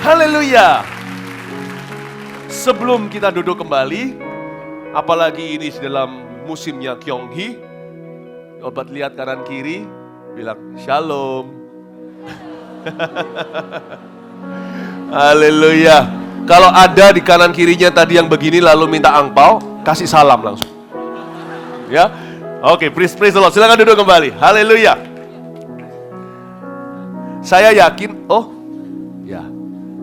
Haleluya. Sebelum kita duduk kembali, apalagi ini dalam musimnya Kyonghi, obat lihat kanan kiri, bilang shalom. Haleluya. Kalau ada di kanan kirinya tadi yang begini lalu minta angpau, kasih salam langsung. Ya, oke, praise the Lord. Silakan duduk kembali. Haleluya. Saya yakin, ya,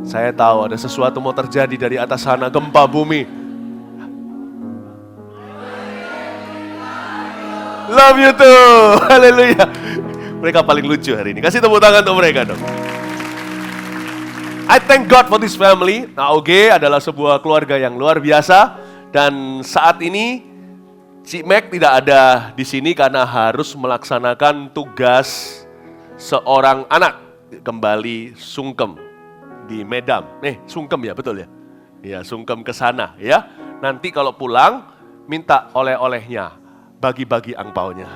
saya tahu ada sesuatu mau terjadi dari atas sana, gempa bumi. Love you too. Haleluya. Mereka paling lucu hari ini. Kasih tepuk tangan untuk mereka dong. I thank God for this family. AOG adalah sebuah keluarga yang luar biasa. Dan saat ini, Cik Mac tidak ada di sini karena harus melaksanakan tugas seorang anak kembali sungkem di Medan. Sungkem ya, betul ya? Ya, sungkem ke sana ya. Nanti kalau pulang, minta oleh-olehnya, bagi-bagi angpaunya.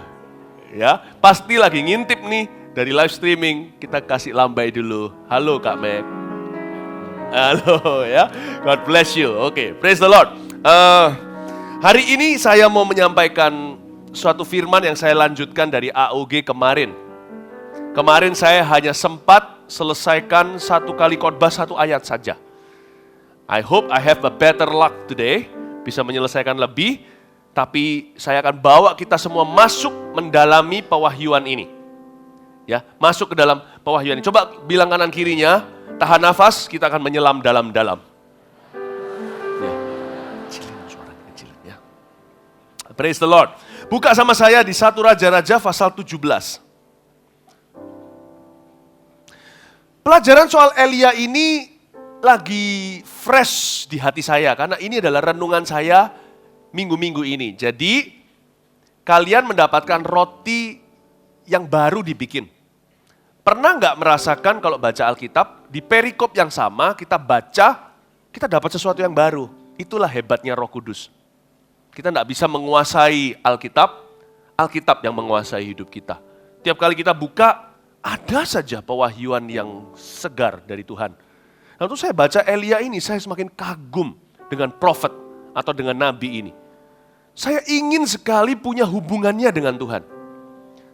Ya, pasti lagi ngintip nih dari live streaming. Kita kasih lambai dulu. Halo Kak Mac. Halo ya, God bless you. Oke, praise the Lord. Hari ini saya mau menyampaikan suatu firman yang saya lanjutkan dari AOG kemarin. Kemarin saya hanya sempat selesaikan satu kali khotbah satu ayat saja. I hope I have a better luck today, bisa menyelesaikan lebih, tapi saya akan bawa kita semua masuk mendalami pewahyuan ini. Ya, masuk ke dalam pewahyuan ini. Coba bilang kanan kirinya, tahan nafas, kita akan menyelam dalam-dalam. Ya. Kecilin ya. Praise the Lord. Buka sama saya di 1 Raja-Raja pasal 17. Pelajaran soal Elia ini lagi fresh di hati saya, karena ini adalah renungan saya minggu-minggu ini. Jadi, kalian mendapatkan roti yang baru dibikin. Pernah nggak merasakan kalau baca Alkitab, di perikop yang sama kita baca, kita dapat sesuatu yang baru. Itulah hebatnya Roh Kudus. Kita nggak bisa menguasai Alkitab, Alkitab yang menguasai hidup kita. Tiap kali kita buka, ada saja pewahyuan yang segar dari Tuhan. Lalu saya baca Elia ini, saya semakin kagum dengan prophet atau dengan nabi ini. Saya ingin sekali punya hubungannya dengan Tuhan.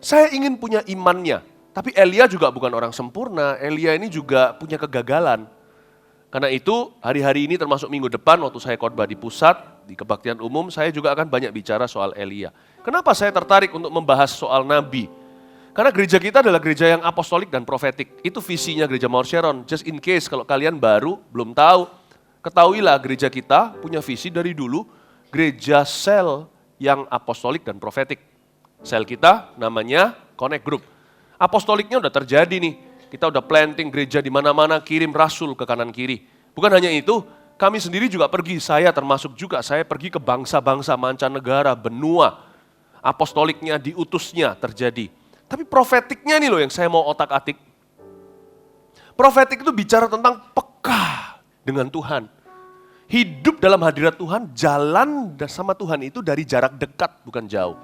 Saya ingin punya imannya. Tapi Elia juga bukan orang sempurna, Elia ini juga punya kegagalan. Karena itu hari-hari ini termasuk minggu depan waktu saya khotbah di pusat, di kebaktian umum, saya juga akan banyak bicara soal Elia. Kenapa saya tertarik untuk membahas soal nabi? Karena gereja kita adalah gereja yang apostolik dan profetik. Itu visinya gereja Mount Sharon. Just in case kalau kalian baru, belum tahu, ketahuilah gereja kita punya visi dari dulu, gereja sel yang apostolik dan profetik. Sel kita namanya Connect Group. Apostoliknya udah terjadi nih. Kita udah planting gereja di mana-mana, kirim rasul ke kanan kiri. Bukan hanya itu, kami sendiri juga pergi, saya termasuk juga, saya pergi ke bangsa-bangsa mancanegara, benua. Apostoliknya, diutusnya terjadi. Tapi profetiknya nih loh yang saya mau otak-atik. Profetik itu bicara tentang peka dengan Tuhan. Hidup dalam hadirat Tuhan, jalan sama Tuhan itu dari jarak dekat, bukan jauh.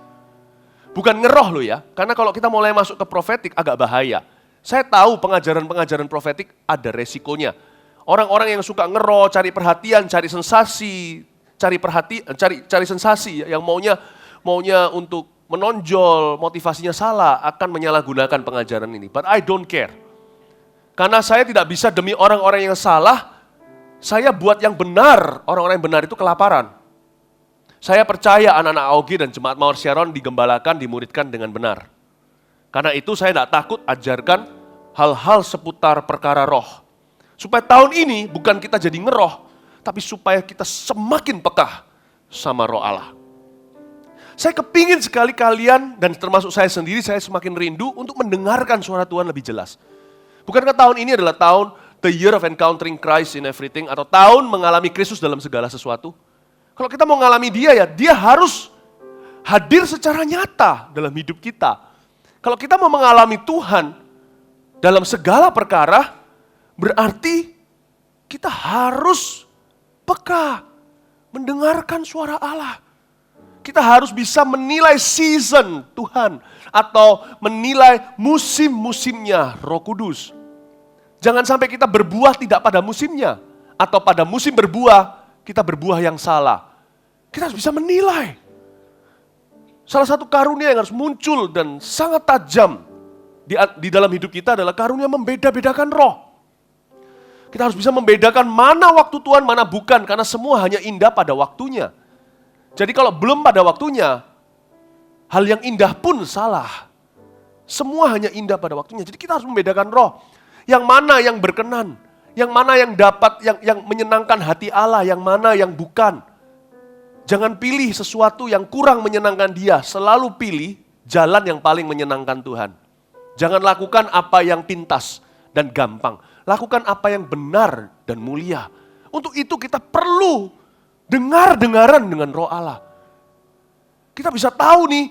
Bukan ngeroh loh ya, karena kalau kita mulai masuk ke profetik agak bahaya. Saya tahu pengajaran-pengajaran profetik ada resikonya. Orang-orang yang suka ngeroh, cari perhatian, cari sensasi, cari sensasi yang maunya untuk menonjol, motivasinya salah, akan menyalahgunakan pengajaran ini. But I don't care. Karena saya tidak bisa demi orang-orang yang salah, saya buat yang benar, orang-orang yang benar itu kelaparan. Saya percaya anak-anak AOG dan Jemaat Mount Sharon digembalakan, dimuridkan dengan benar. Karena itu saya tidak takut ajarkan hal-hal seputar perkara roh. Supaya tahun ini bukan kita jadi ngeroh, tapi supaya kita semakin peka sama roh Allah. Saya kepingin sekali kalian, dan termasuk saya sendiri, saya semakin rindu untuk mendengarkan suara Tuhan lebih jelas. Bukankah tahun ini adalah tahun the year of encountering Christ in everything, atau tahun mengalami Kristus dalam segala sesuatu? Kalau kita mau mengalami dia ya, dia harus hadir secara nyata dalam hidup kita. Kalau kita mau mengalami Tuhan dalam segala perkara, berarti kita harus peka mendengarkan suara Allah. Kita harus bisa menilai season Tuhan atau menilai musim-musimnya Roh Kudus. Jangan sampai kita berbuah tidak pada musimnya. Atau pada musim berbuah, kita berbuah yang salah. Kita harus bisa menilai. Salah satu karunia yang harus muncul dan sangat tajam di dalam hidup kita adalah karunia membeda-bedakan roh. Kita harus bisa membedakan mana waktu Tuhan, mana bukan. Karena semua hanya indah pada waktunya. Jadi kalau belum pada waktunya, hal yang indah pun salah. Semua hanya indah pada waktunya. Jadi kita harus membedakan roh. Yang mana yang berkenan. Yang mana yang dapat, yang menyenangkan hati Allah. Yang mana yang bukan. Jangan pilih sesuatu yang kurang menyenangkan Dia. Selalu pilih jalan yang paling menyenangkan Tuhan. Jangan lakukan apa yang pintas dan gampang. Lakukan apa yang benar dan mulia. Untuk itu kita perlu dengar-dengaran dengan roh Allah. Kita bisa tahu nih,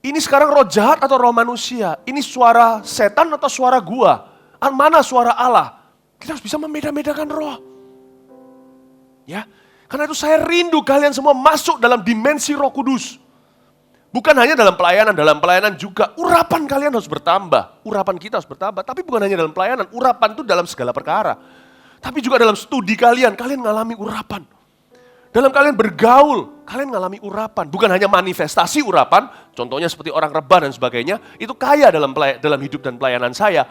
ini sekarang roh jahat atau roh manusia. Ini suara setan atau suara gua. Mana suara Allah? Kita harus bisa membeda-bedakan roh. Ya, karena itu saya rindu kalian semua masuk dalam dimensi Roh Kudus. Bukan hanya dalam pelayanan juga urapan kalian harus bertambah. Urapan kita harus bertambah, tapi bukan hanya dalam pelayanan, urapan itu dalam segala perkara. Tapi juga dalam studi kalian ngalami urapan. Dalam kalian bergaul, kalian ngalami urapan. Bukan hanya manifestasi urapan, contohnya seperti orang rebah dan sebagainya, itu kaya dalam hidup dan pelayanan saya.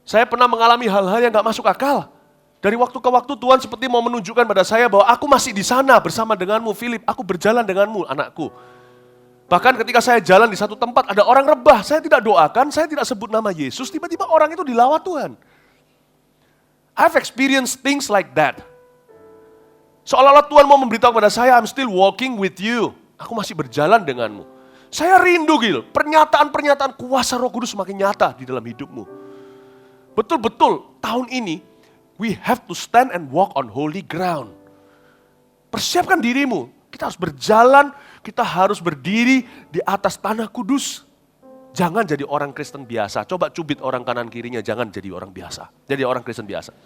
Saya pernah mengalami hal-hal yang gak masuk akal. Dari waktu ke waktu Tuhan seperti mau menunjukkan pada saya bahwa aku masih di sana bersama denganmu, Philip. Aku berjalan denganmu, anakku. Bahkan ketika saya jalan di satu tempat, ada orang rebah. Saya tidak doakan, saya tidak sebut nama Yesus. Tiba-tiba orang itu dilawat Tuhan. I've experienced things like that. Seolah-olah Tuhan mau memberitahu kepada saya, I'm still walking with you. Aku masih berjalan denganmu. Saya rindu Gil, pernyataan-pernyataan kuasa Roh Kudus semakin nyata di dalam hidupmu. Betul-betul tahun ini, we have to stand and walk on holy ground. Persiapkan dirimu, kita harus berjalan, kita harus berdiri di atas tanah kudus. Jangan jadi orang Kristen biasa, coba cubit orang kanan kirinya, jangan jadi orang biasa. Jadi orang Kristen biasa.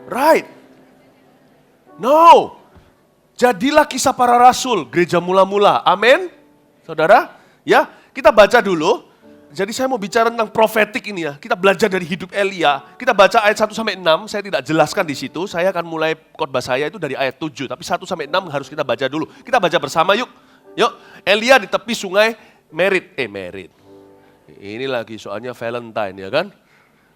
Right. No. Jadilah kisah para rasul, gereja mula-mula. Amin. Saudara, ya, kita baca dulu. Jadi saya mau bicara tentang profetik ini ya. Kita belajar dari hidup Elia. Kita baca ayat 1 sampai 6, saya tidak jelaskan di situ. Saya akan mulai khotbah saya itu dari ayat 7, tapi 1 sampai 6 harus kita baca dulu. Kita baca bersama yuk. Yuk, Elia di tepi sungai Merit. Ini lagi soalnya Valentine ya kan?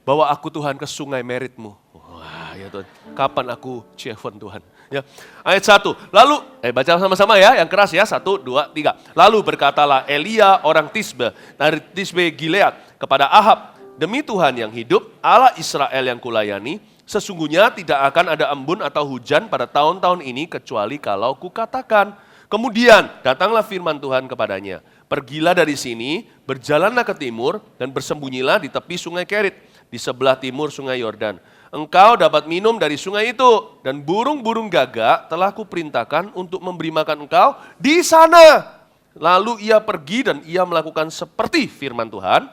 Bawa aku Tuhan ke sungai Meritmu. Wah, ya Tuhan. Kapan aku Cievon Tuhan? Ya. Ayat 1. Lalu baca sama-sama ya, yang keras ya. 1 2 3. Lalu berkatalah Elia orang Tisbe dari Tisbe Gilead kepada Ahab, demi Tuhan yang hidup, Allah Israel yang kulayani, sesungguhnya tidak akan ada embun atau hujan pada tahun-tahun ini kecuali kalau kukatakan. Kemudian datanglah firman Tuhan kepadanya, pergilah dari sini, berjalanlah ke timur dan bersembunyilah di tepi sungai Kerit, di sebelah timur sungai Yordan. Engkau dapat minum dari sungai itu, dan burung-burung gagak telah kuperintahkan untuk memberi makan engkau di sana. Lalu ia pergi dan ia melakukan seperti firman Tuhan.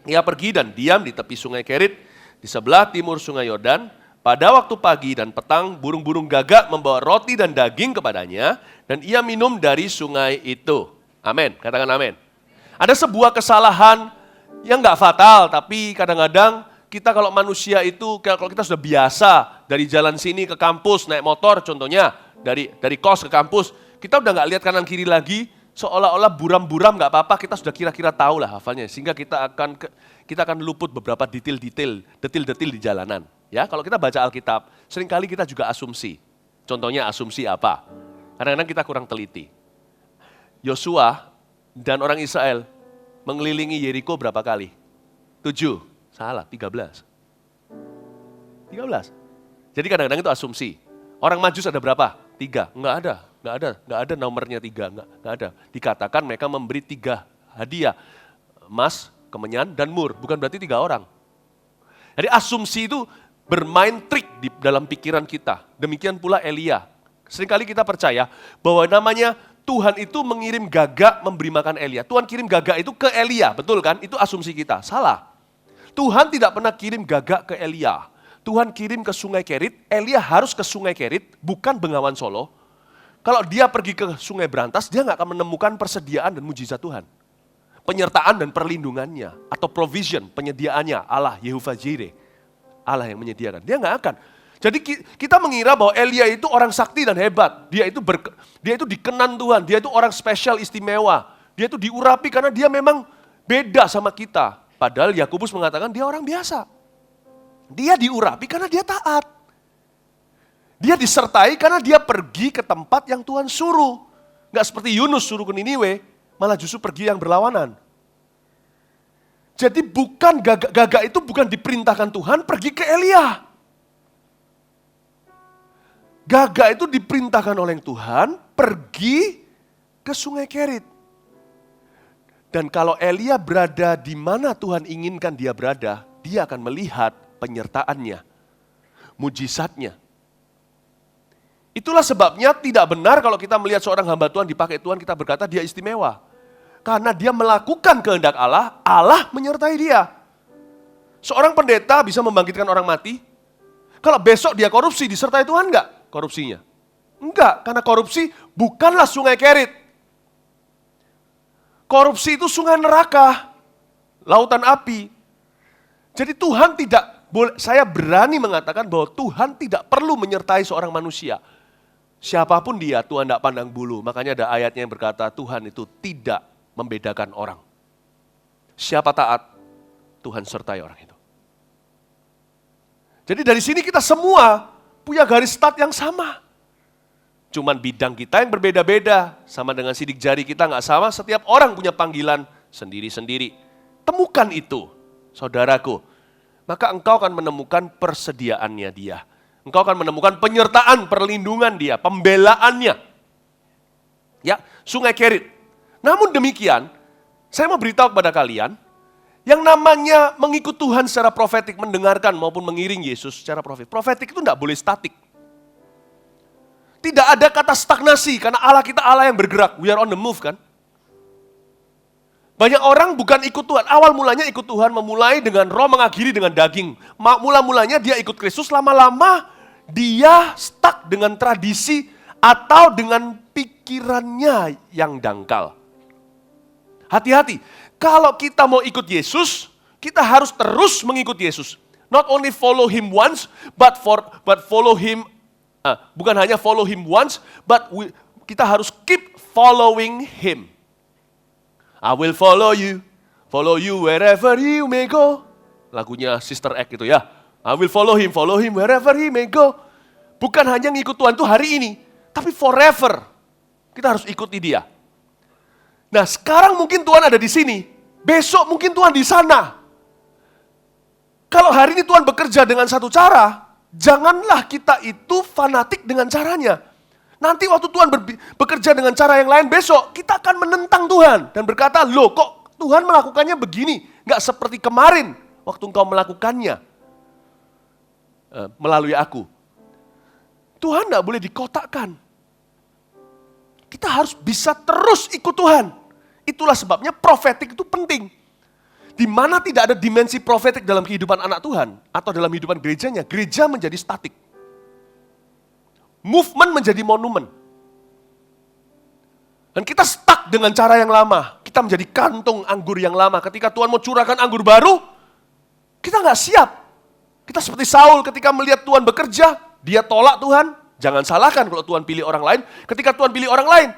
Ia pergi dan diam di tepi sungai Kerit, di sebelah timur sungai Yordan. Pada waktu pagi dan petang, burung-burung gagak membawa roti dan daging kepadanya, dan ia minum dari sungai itu. Amin, katakan amin. Ada sebuah kesalahan yang gak fatal, tapi kadang-kadang kita kalau manusia itu, kalau kita sudah biasa dari jalan sini ke kampus, naik motor contohnya, dari kos ke kampus, kita udah gak lihat kanan kiri lagi, seolah-olah buram-buram gak apa-apa, kita sudah kira-kira tahu lah hafalnya. Sehingga kita akan luput beberapa detil-detil di jalanan. Ya, kalau kita baca Alkitab, seringkali kita juga asumsi. Contohnya asumsi apa? Kadang-kadang kita kurang teliti. Yosua dan orang Israel mengelilingi Yeriko berapa kali? 7. Salah, 13. Jadi kadang-kadang itu asumsi. Orang Majus ada berapa? 3. Enggak ada nomornya 3, enggak ada. Dikatakan mereka memberi 3 hadiah. Emas, kemenyan, dan mur. Bukan berarti 3 orang. Jadi asumsi itu bermain trik di dalam pikiran kita. Demikian pula Elia. Seringkali kita percaya bahwa namanya Tuhan itu mengirim gagak memberi makan Elia. Tuhan kirim gagak itu ke Elia, betul kan? Itu asumsi kita, salah. Tuhan tidak pernah kirim gagak ke Elia. Tuhan kirim ke sungai Kerit, Elia harus ke sungai Kerit, bukan Bengawan Solo. Kalau dia pergi ke sungai Berantas, dia nggak akan menemukan persediaan dan mujizat Tuhan. Penyertaan dan perlindungannya, atau provision, penyediaannya Allah, Yehovah Jireh. Allah yang menyediakan. Dia nggak akan. Jadi kita mengira bahwa Elia itu orang sakti dan hebat. Dia itu dikenan Tuhan. Dia itu orang spesial istimewa. Dia itu diurapi karena dia memang beda sama kita. Padahal Yakobus mengatakan dia orang biasa. Dia diurapi karena dia taat. Dia disertai karena dia pergi ke tempat yang Tuhan suruh. Nggak seperti Yunus suruh ke Niniwe, malah justru pergi yang berlawanan. Jadi Gagak itu bukan diperintahkan Tuhan pergi ke Elia. Gagak itu diperintahkan oleh Tuhan pergi ke Sungai Kerit. Dan kalau Elia berada di mana Tuhan inginkan dia berada, dia akan melihat penyertaannya, mujizatnya. Itulah sebabnya tidak benar kalau kita melihat seorang hamba Tuhan dipakai Tuhan, kita berkata dia istimewa. Karena dia melakukan kehendak Allah, Allah menyertai dia. Seorang pendeta bisa membangkitkan orang mati. Kalau besok dia korupsi, disertai Tuhan enggak korupsinya? Enggak, karena korupsi bukanlah Sungai Kerit. Korupsi itu sungai neraka, lautan api. Jadi Tuhan tidak boleh, saya berani mengatakan bahwa Tuhan tidak perlu menyertai seorang manusia. Siapapun dia, Tuhan tidak pandang bulu. Makanya ada ayatnya yang berkata, Tuhan itu tidak membedakan orang. Siapa taat, Tuhan sertai orang itu. Jadi dari sini kita semua punya garis start yang sama. Cuman bidang kita yang berbeda-beda, sama dengan sidik jari kita nggak sama, setiap orang punya panggilan sendiri-sendiri. Temukan itu, saudaraku. Maka engkau akan menemukan persediaannya dia. Engkau akan menemukan penyertaan, perlindungan dia, pembelaannya. Ya, Sungai Kerit. Namun demikian, saya mau beritahu kepada kalian, yang namanya mengikut Tuhan secara profetik, mendengarkan maupun mengiring Yesus secara profetik. Profetik itu tidak boleh statik. Tidak ada kata stagnasi, karena Allah kita Allah yang bergerak. We are on the move kan. Banyak orang bukan ikut Tuhan. Awal mulanya ikut Tuhan, memulai dengan roh, mengakhiri dengan daging. Mula-mulanya dia ikut Kristus, lama-lama dia stuck dengan tradisi atau dengan pikirannya yang dangkal. Hati-hati, kalau kita mau ikut Yesus, kita harus terus mengikut Yesus. Not only follow Him once, but follow Him. Bukan hanya follow Him once, but kita harus keep following Him. I will follow you wherever you may go. Lagunya Sister Act itu ya. I will follow him wherever he may go. Bukan hanya ngikut Tuhan tuh hari ini, tapi forever. Kita harus ikuti dia. Nah sekarang mungkin Tuhan ada di sini, besok mungkin Tuhan di sana. Kalau hari ini Tuhan bekerja dengan satu cara, janganlah kita itu fanatik dengan caranya. Nanti waktu Tuhan bekerja dengan cara yang lain besok, kita akan menentang Tuhan dan berkata, loh kok Tuhan melakukannya begini, nggak seperti kemarin waktu engkau melakukannya melalui aku. Tuhan nggak boleh dikotakkan. Kita harus bisa terus ikut Tuhan. Itulah sebabnya profetik itu penting. Di mana tidak ada dimensi profetik dalam kehidupan anak Tuhan atau dalam kehidupan gerejanya, gereja menjadi statik. Movement menjadi monumen. Dan kita stuck dengan cara yang lama. Kita menjadi kantung anggur yang lama. Ketika Tuhan mau curahkan anggur baru, kita nggak siap. Kita seperti Saul ketika melihat Tuhan bekerja, dia tolak Tuhan. Jangan salahkan kalau Tuhan pilih orang lain. Ketika Tuhan pilih orang lain,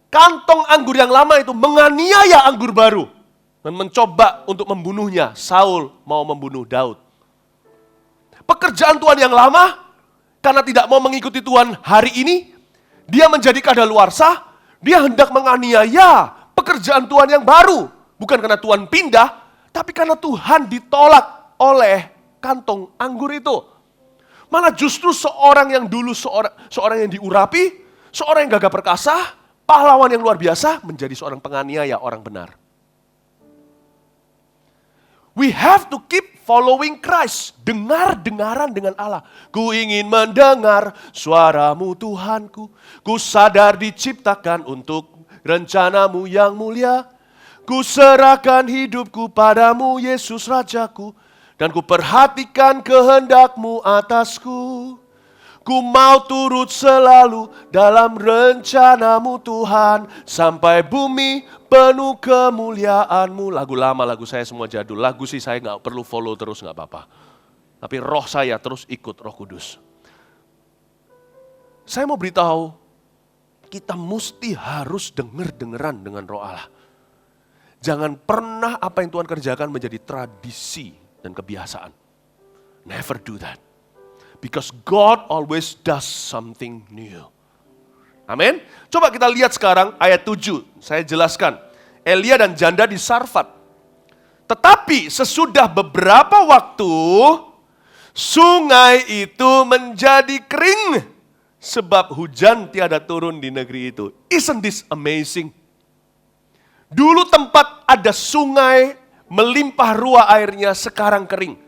kantong anggur yang lama itu menganiaya anggur baru. Dan mencoba untuk membunuhnya. Saul mau membunuh Daud. Pekerjaan Tuhan yang lama, karena tidak mau mengikuti Tuhan hari ini, dia menjadi kadaluarsa, dia hendak menganiaya pekerjaan Tuhan yang baru. Bukan karena Tuhan pindah, tapi karena Tuhan ditolak oleh kantong anggur itu. Malah justru seorang yang dulu seorang yang diurapi, seorang yang gagah perkasa, pahlawan yang luar biasa, menjadi seorang penganiaya orang benar. We have to keep following Christ. Dengar-dengaran dengan Allah. Ku ingin mendengar suaramu Tuhanku. Ku sadar diciptakan untuk rencanamu yang mulia. Ku serahkan hidupku padamu Yesus Rajaku. Dan ku perhatikan kehendakmu atasku. Ku mau turut selalu dalam rencanamu Tuhan. Sampai bumi penuh kemuliaanmu. Lagu lama, lagu saya semua jadul. Lagu sih saya gak perlu follow terus, gak apa-apa. Tapi roh saya terus ikut Roh Kudus. Saya mau beritahu, kita mesti harus dengar-dengeran dengan Roh Allah. Jangan pernah apa yang Tuhan kerjakan menjadi tradisi dan kebiasaan. Never do that. Because God always does something new. Amin. Coba kita lihat sekarang ayat 7. Saya jelaskan. Elia dan janda di Sarfat. Tetapi sesudah beberapa waktu, sungai itu menjadi kering. Sebab hujan tiada turun di negeri itu. Isn't this amazing? Dulu tempat ada sungai, melimpah ruah airnya, sekarang kering.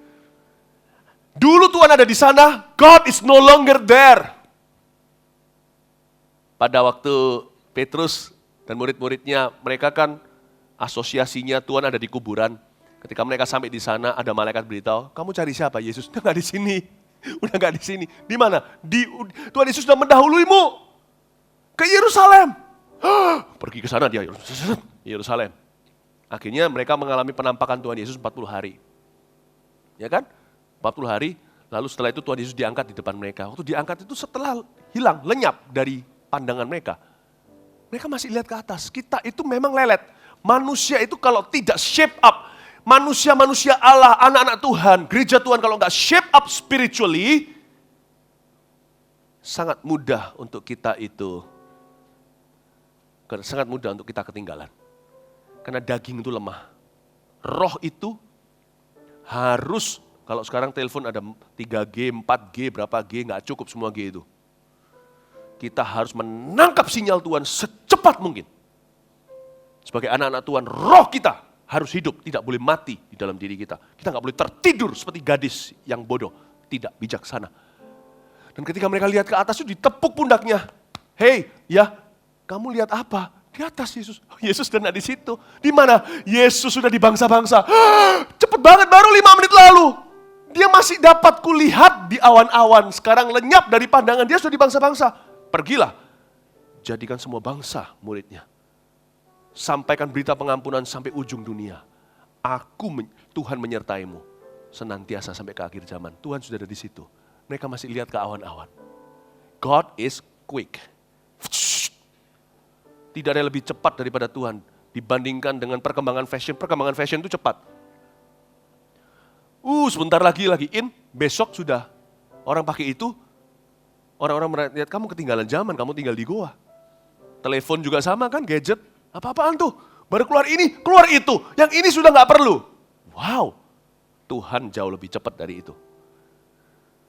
Dulu Tuhan ada di sana, God is no longer there. Pada waktu Petrus dan murid-muridnya, mereka kan asosiasinya Tuhan ada di kuburan. Ketika mereka sampai di sana, ada malaikat beritahu, kamu cari siapa? Yesus, udah gak di sini. Udah gak di sini. Di mana? Tuhan Yesus sudah mendahuluimu ke Yerusalem. Pergi ke sana dia, Yerusalem. Akhirnya mereka mengalami penampakan Tuhan Yesus 40 hari. Ya kan? 40 hari, lalu setelah itu Tuhan Yesus diangkat di depan mereka. Waktu diangkat itu setelah hilang, lenyap dari pandangan mereka. Mereka masih lihat ke atas. Kita itu memang lelet. Manusia itu kalau tidak shape up, manusia-manusia Allah, anak-anak Tuhan, gereja Tuhan kalau nggak shape up spiritually, sangat mudah untuk kita ketinggalan. Karena daging itu lemah. Roh itu harus, kalau sekarang telepon ada 3G, 4G, berapa G, nggak cukup semua G itu. Kita harus menangkap sinyal Tuhan secepat mungkin. Sebagai anak-anak Tuhan, roh kita harus hidup, tidak boleh mati di dalam diri kita. Kita nggak boleh tertidur seperti gadis yang bodoh, tidak bijaksana. Dan ketika mereka lihat ke atas itu ditepuk pundaknya. Hei, ya, kamu lihat apa? Di atas Yesus. Yesus sudah di situ. Di mana? Yesus sudah di bangsa-bangsa. Cepet banget, baru 5 menit lalu. Dia masih dapat kulihat di awan-awan. Sekarang lenyap dari pandangan, dia sudah di bangsa-bangsa. Pergilah, jadikan semua bangsa muridnya. Sampaikan berita pengampunan sampai ujung dunia. Tuhan menyertaimu senantiasa sampai ke akhir zaman. Tuhan sudah ada di situ. Mereka masih lihat ke awan-awan. God is quick. Tidak ada yang lebih cepat daripada Tuhan dibandingkan dengan perkembangan fashion. Perkembangan fashion itu cepat. Sebentar lagi in, besok sudah orang pakai itu. Orang-orang melihat kamu ketinggalan zaman, kamu tinggal di goa. Telepon juga sama kan, gadget. Apa-apaan tuh? Baru keluar ini, keluar itu. Yang ini sudah gak perlu. Wow, Tuhan jauh lebih cepat dari itu.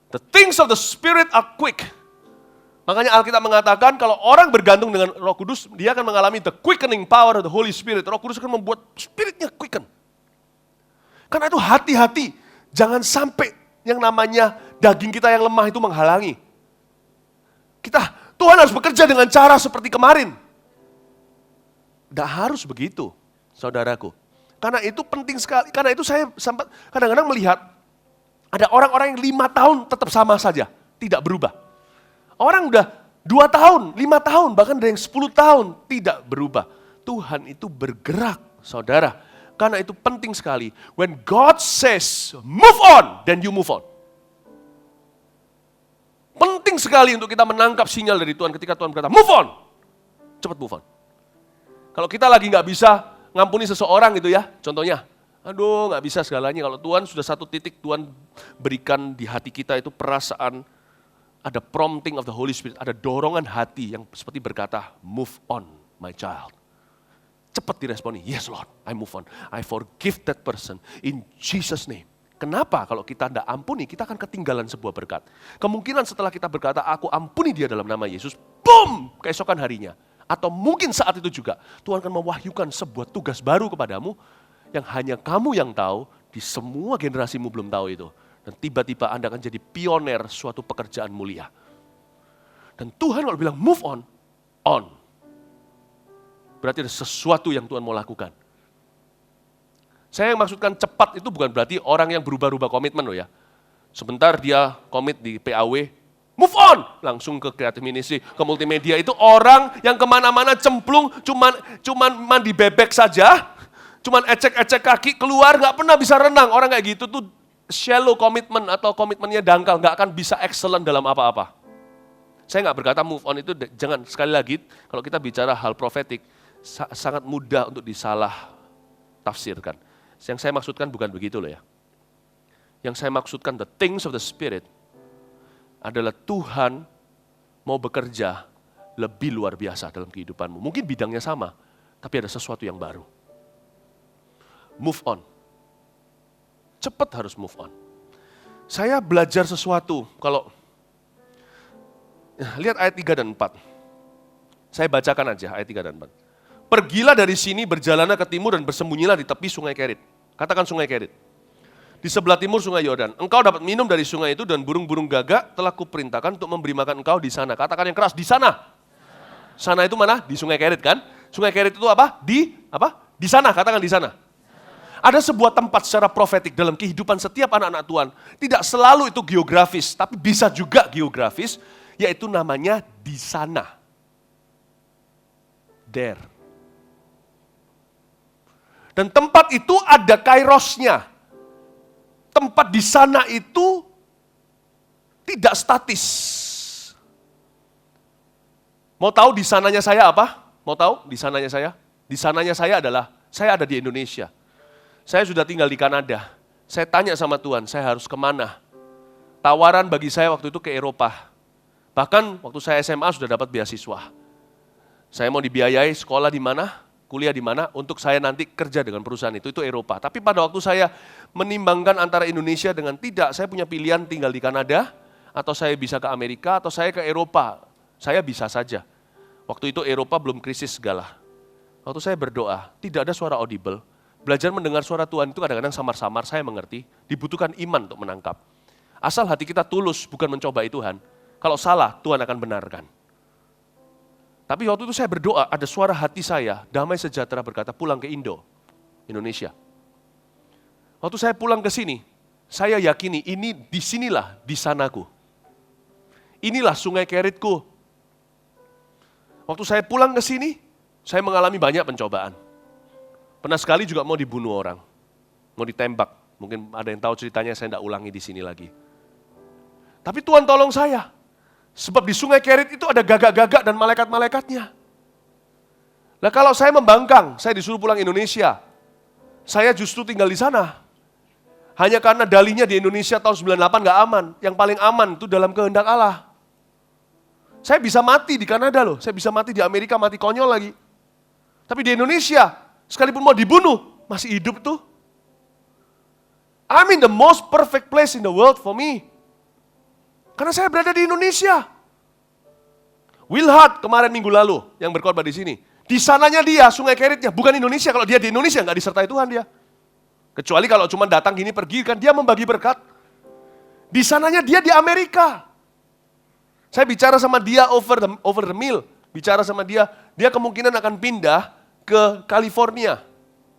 The things of the Spirit are quick. Makanya Alkitab mengatakan kalau orang bergantung dengan Roh Kudus, dia akan mengalami the quickening power of the Holy Spirit. Roh Kudus akan membuat spiritnya quicken. Karena itu hati-hati, jangan sampai yang namanya daging kita yang lemah itu menghalangi. Tuhan harus bekerja dengan cara seperti kemarin. Tidak harus begitu, saudaraku. Karena itu penting sekali. Karena itu saya sempat kadang-kadang melihat ada orang-orang yang 5 tahun tetap sama saja, tidak berubah. Orang udah 2 tahun, 5 tahun, bahkan ada yang 10 tahun tidak berubah. Tuhan itu bergerak, saudara. Karena itu penting sekali. When God says, move on, then you move on. Penting sekali untuk kita menangkap sinyal dari Tuhan ketika Tuhan berkata, move on. Cepat move on. Kalau kita lagi nggak bisa ngampuni seseorang gitu ya, contohnya, aduh nggak bisa segalanya. Kalau Tuhan sudah satu titik, Tuhan berikan di hati kita itu perasaan, ada prompting of the Holy Spirit, ada dorongan hati yang seperti berkata, move on my child. Cepat diresponi, yes Lord, I move on. I forgive that person in Jesus name. Kenapa? Kalau kita tidak ampuni, kita akan ketinggalan sebuah berkat. Kemungkinan setelah kita berkata, aku ampuni dia dalam nama Yesus, boom, keesokan harinya. Atau mungkin saat itu juga, Tuhan akan mewahyukan sebuah tugas baru kepadamu, yang hanya kamu yang tahu, di semua generasimu belum tahu itu. Dan tiba-tiba Anda akan jadi pioner suatu pekerjaan mulia. Dan Tuhan kalau bilang move on, on. Berarti ada sesuatu yang Tuhan mau lakukan. Saya yang maksudkan cepat itu bukan berarti orang yang berubah-ubah komitmen loh ya. Sebentar dia komit di PAW, move on, langsung ke creative ministry, ke multimedia. Itu orang yang kemana-mana cemplung, cuman mandi bebek saja, cuman ecek-ecek kaki, keluar, gak pernah bisa renang. Orang kayak gitu tuh shallow komitmen atau komitmennya dangkal, nggak akan bisa excellent dalam apa-apa. Saya nggak berkata move on itu, jangan sekali lagi, kalau kita bicara hal profetik, sangat mudah untuk disalah tafsirkan. Yang saya maksudkan bukan begitu loh ya. Yang saya maksudkan the things of the Spirit adalah Tuhan mau bekerja lebih luar biasa dalam kehidupanmu. Mungkin bidangnya sama, tapi ada sesuatu yang baru. Move on. Cepat harus move on. Saya belajar sesuatu, kalau lihat ayat 3 dan 4. Saya bacakan aja ayat 3 dan 4. Pergilah dari sini, berjalanlah ke timur dan bersembunyilah di tepi sungai Kerit. Katakan sungai Kerit. Di sebelah timur sungai Yordan. Engkau dapat minum dari sungai itu dan burung-burung gagak telah kuperintahkan untuk memberi makan engkau di sana. Katakan yang keras, di sana. Sana itu mana? Di sungai Kerit kan? Sungai Kerit itu apa? Di sana, katakan di sana. Ada sebuah tempat secara profetik dalam kehidupan setiap anak-anak Tuhan. Tidak selalu itu geografis, tapi bisa juga geografis, yaitu namanya di sana. There. Dan tempat itu ada kairosnya. Tempat di sana itu tidak statis. Mau tahu di sananya saya apa? Mau tahu di sananya saya? Di sananya saya adalah, saya ada di Indonesia. Saya sudah tinggal di Kanada. Saya tanya sama Tuhan, saya harus kemana? Tawaran bagi saya waktu itu ke Eropa. Bahkan waktu saya SMA sudah dapat beasiswa. Saya mau dibiayai sekolah di mana? Kuliah di mana, untuk saya nanti kerja dengan perusahaan itu Eropa. Tapi pada waktu saya menimbangkan antara Indonesia dengan tidak, saya punya pilihan tinggal di Kanada, atau saya bisa ke Amerika, atau saya ke Eropa. Saya bisa saja. Waktu itu Eropa belum krisis segala. Waktu saya berdoa, tidak ada suara audible. Belajar mendengar suara Tuhan itu kadang-kadang samar-samar, saya mengerti. Dibutuhkan iman untuk menangkap. Asal hati kita tulus, bukan mencobai Tuhan. Kalau salah, Tuhan akan benarkan. Tapi waktu itu saya berdoa, ada suara hati saya, damai sejahtera berkata, pulang ke Indonesia. Waktu saya pulang ke sini, saya yakini ini disinilah di sanaku. Inilah sungai Keritku. Waktu saya pulang ke sini, saya mengalami banyak pencobaan. Pernah sekali juga mau dibunuh orang, mau ditembak. Mungkin ada yang tahu ceritanya, saya tidak ulangi di sini lagi. Tapi Tuhan tolong saya. Sebab di sungai Kerit itu ada gagak-gagak dan malaikat-malaikatnya. Nah kalau saya membangkang, saya disuruh pulang Indonesia. Saya justru tinggal di sana. Hanya karena dalinya di Indonesia tahun 98 gak aman. Yang paling aman itu dalam kehendak Allah. Saya bisa mati di Kanada loh. Saya bisa mati di Amerika, mati konyol lagi. Tapi di Indonesia, sekalipun mau dibunuh, masih hidup tuh. I'm in the most perfect place in the world for me. Karena saya berada di Indonesia. Will Hart kemarin minggu lalu yang berkhotbah di sini. Di sananya dia, sungai Keritnya, bukan Indonesia. Kalau dia di Indonesia nggak disertai Tuhan dia. Kecuali kalau cuma datang gini pergi kan dia membagi berkat. Di sananya dia di Amerika. Saya bicara sama dia over the mill. Bicara sama dia kemungkinan akan pindah ke California.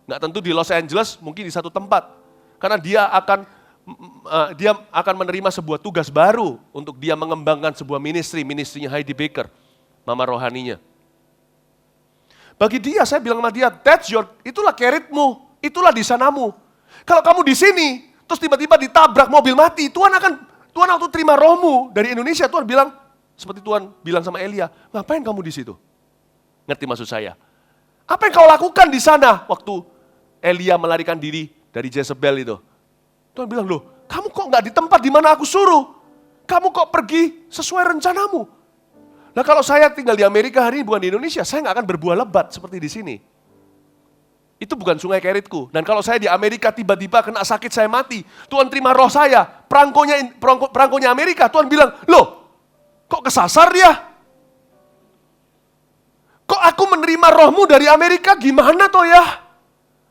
Nggak tentu di Los Angeles, mungkin di satu tempat. Karena dia akan menerima sebuah tugas baru untuk dia mengembangkan sebuah ministrinya Heidi Baker, mama rohaninya. Bagi dia, saya bilang sama dia, itulah Keritmu, itulah di sanamu. Kalau kamu di sini, terus tiba-tiba ditabrak mobil mati, Tuhan waktu terima rohmu dari Indonesia, Tuhan bilang, seperti Tuhan bilang sama Elia, ngapain kamu di situ? Ngerti maksud saya? Apa yang kau lakukan di sana waktu Elia melarikan diri dari Jezebel itu? Tuhan bilang, loh, kamu kok nggak di tempat di mana aku suruh? Kamu kok pergi sesuai rencanamu? Nah kalau saya tinggal di Amerika hari ini bukan di Indonesia, saya nggak akan berbuah lebat seperti di sini. Itu bukan sungai Keritku. Dan kalau saya di Amerika tiba-tiba kena sakit saya mati, Tuhan terima roh saya, perangkonya Amerika, Tuhan bilang, loh, kok kesasar dia? Kok aku menerima rohmu dari Amerika, gimana toh ya?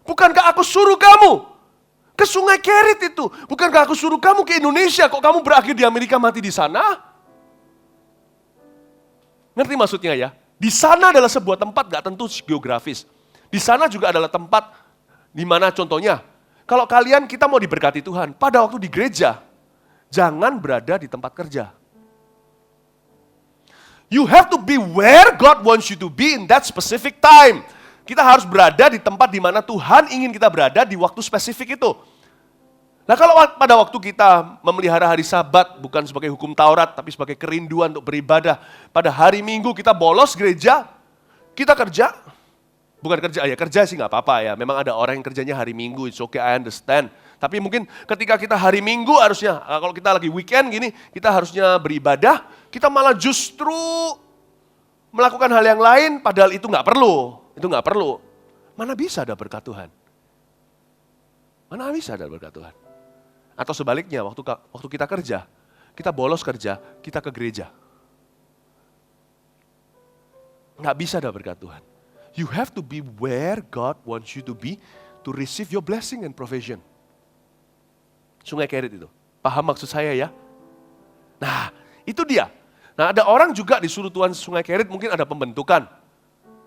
Bukankah aku suruh kamu ke sungai Kerit itu? Bukankah aku suruh kamu ke Indonesia, kok kamu berakhir di Amerika mati di sana? Ngerti maksudnya ya? Di sana adalah sebuah tempat gak tentu geografis. Di sana juga adalah tempat di mana contohnya, kalau kita mau diberkati Tuhan, pada waktu di gereja, jangan berada di tempat kerja. You have to be where God wants you to be in that specific time. Kita harus berada di tempat di mana Tuhan ingin kita berada di waktu spesifik itu. Nah kalau pada waktu kita memelihara hari Sabat bukan sebagai hukum Taurat tapi sebagai kerinduan untuk beribadah. Pada hari Minggu kita bolos gereja, kita kerja. Bukan kerja, ya kerja sih nggak apa-apa ya. Memang ada orang yang kerjanya hari Minggu, it's okay, I understand. Tapi mungkin ketika kita hari Minggu harusnya, kalau kita lagi weekend gini, kita harusnya beribadah, kita malah justru melakukan hal yang lain padahal itu nggak perlu. Itu nggak perlu. Mana bisa ada berkat Tuhan? Mana bisa ada berkat Tuhan? Atau sebaliknya, waktu kita kerja, kita bolos kerja, kita ke gereja. Nggak bisa ada berkat Tuhan. You have to be where God wants you to be to receive your blessing and provision. Sungai Kerit itu. Paham maksud saya ya? Nah, itu dia. Nah, ada orang juga disuruh Tuhan Sungai Kerit, mungkin ada pembentukan.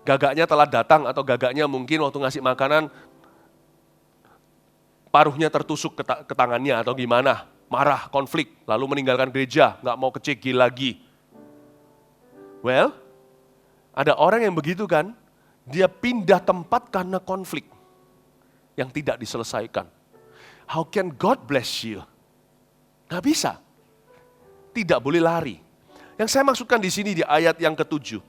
Gagaknya telah datang atau gagaknya mungkin waktu ngasih makanan paruhnya tertusuk ke tangannya atau gimana, marah, konflik, lalu meninggalkan gereja, nggak mau ke CG lagi. Well, ada orang yang begitu kan, dia pindah tempat karena konflik yang tidak diselesaikan. How can God bless you? Nggak bisa. Tidak boleh lari. Yang saya maksudkan di sini di ayat yang ke-7,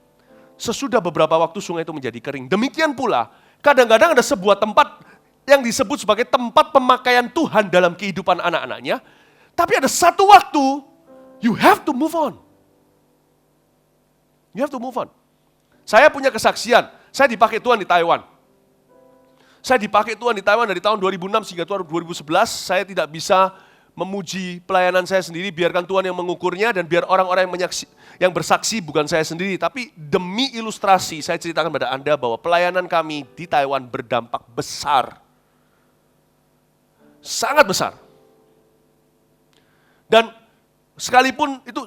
sesudah beberapa waktu sungai itu menjadi kering. Demikian pula, kadang-kadang ada sebuah tempat yang disebut sebagai tempat pemakaian Tuhan dalam kehidupan anak-anaknya. Tapi ada satu waktu, you have to move on. You have to move on. Saya punya kesaksian, saya dipakai Tuhan di Taiwan. Saya dipakai Tuhan di Taiwan dari tahun 2006 hingga tahun 2011, saya tidak bisa memuji pelayanan saya sendiri, biarkan Tuhan yang mengukurnya dan biar orang-orang yang bersaksi bukan saya sendiri. Tapi demi ilustrasi, saya ceritakan pada Anda bahwa pelayanan kami di Taiwan berdampak besar. Sangat besar. Dan sekalipun itu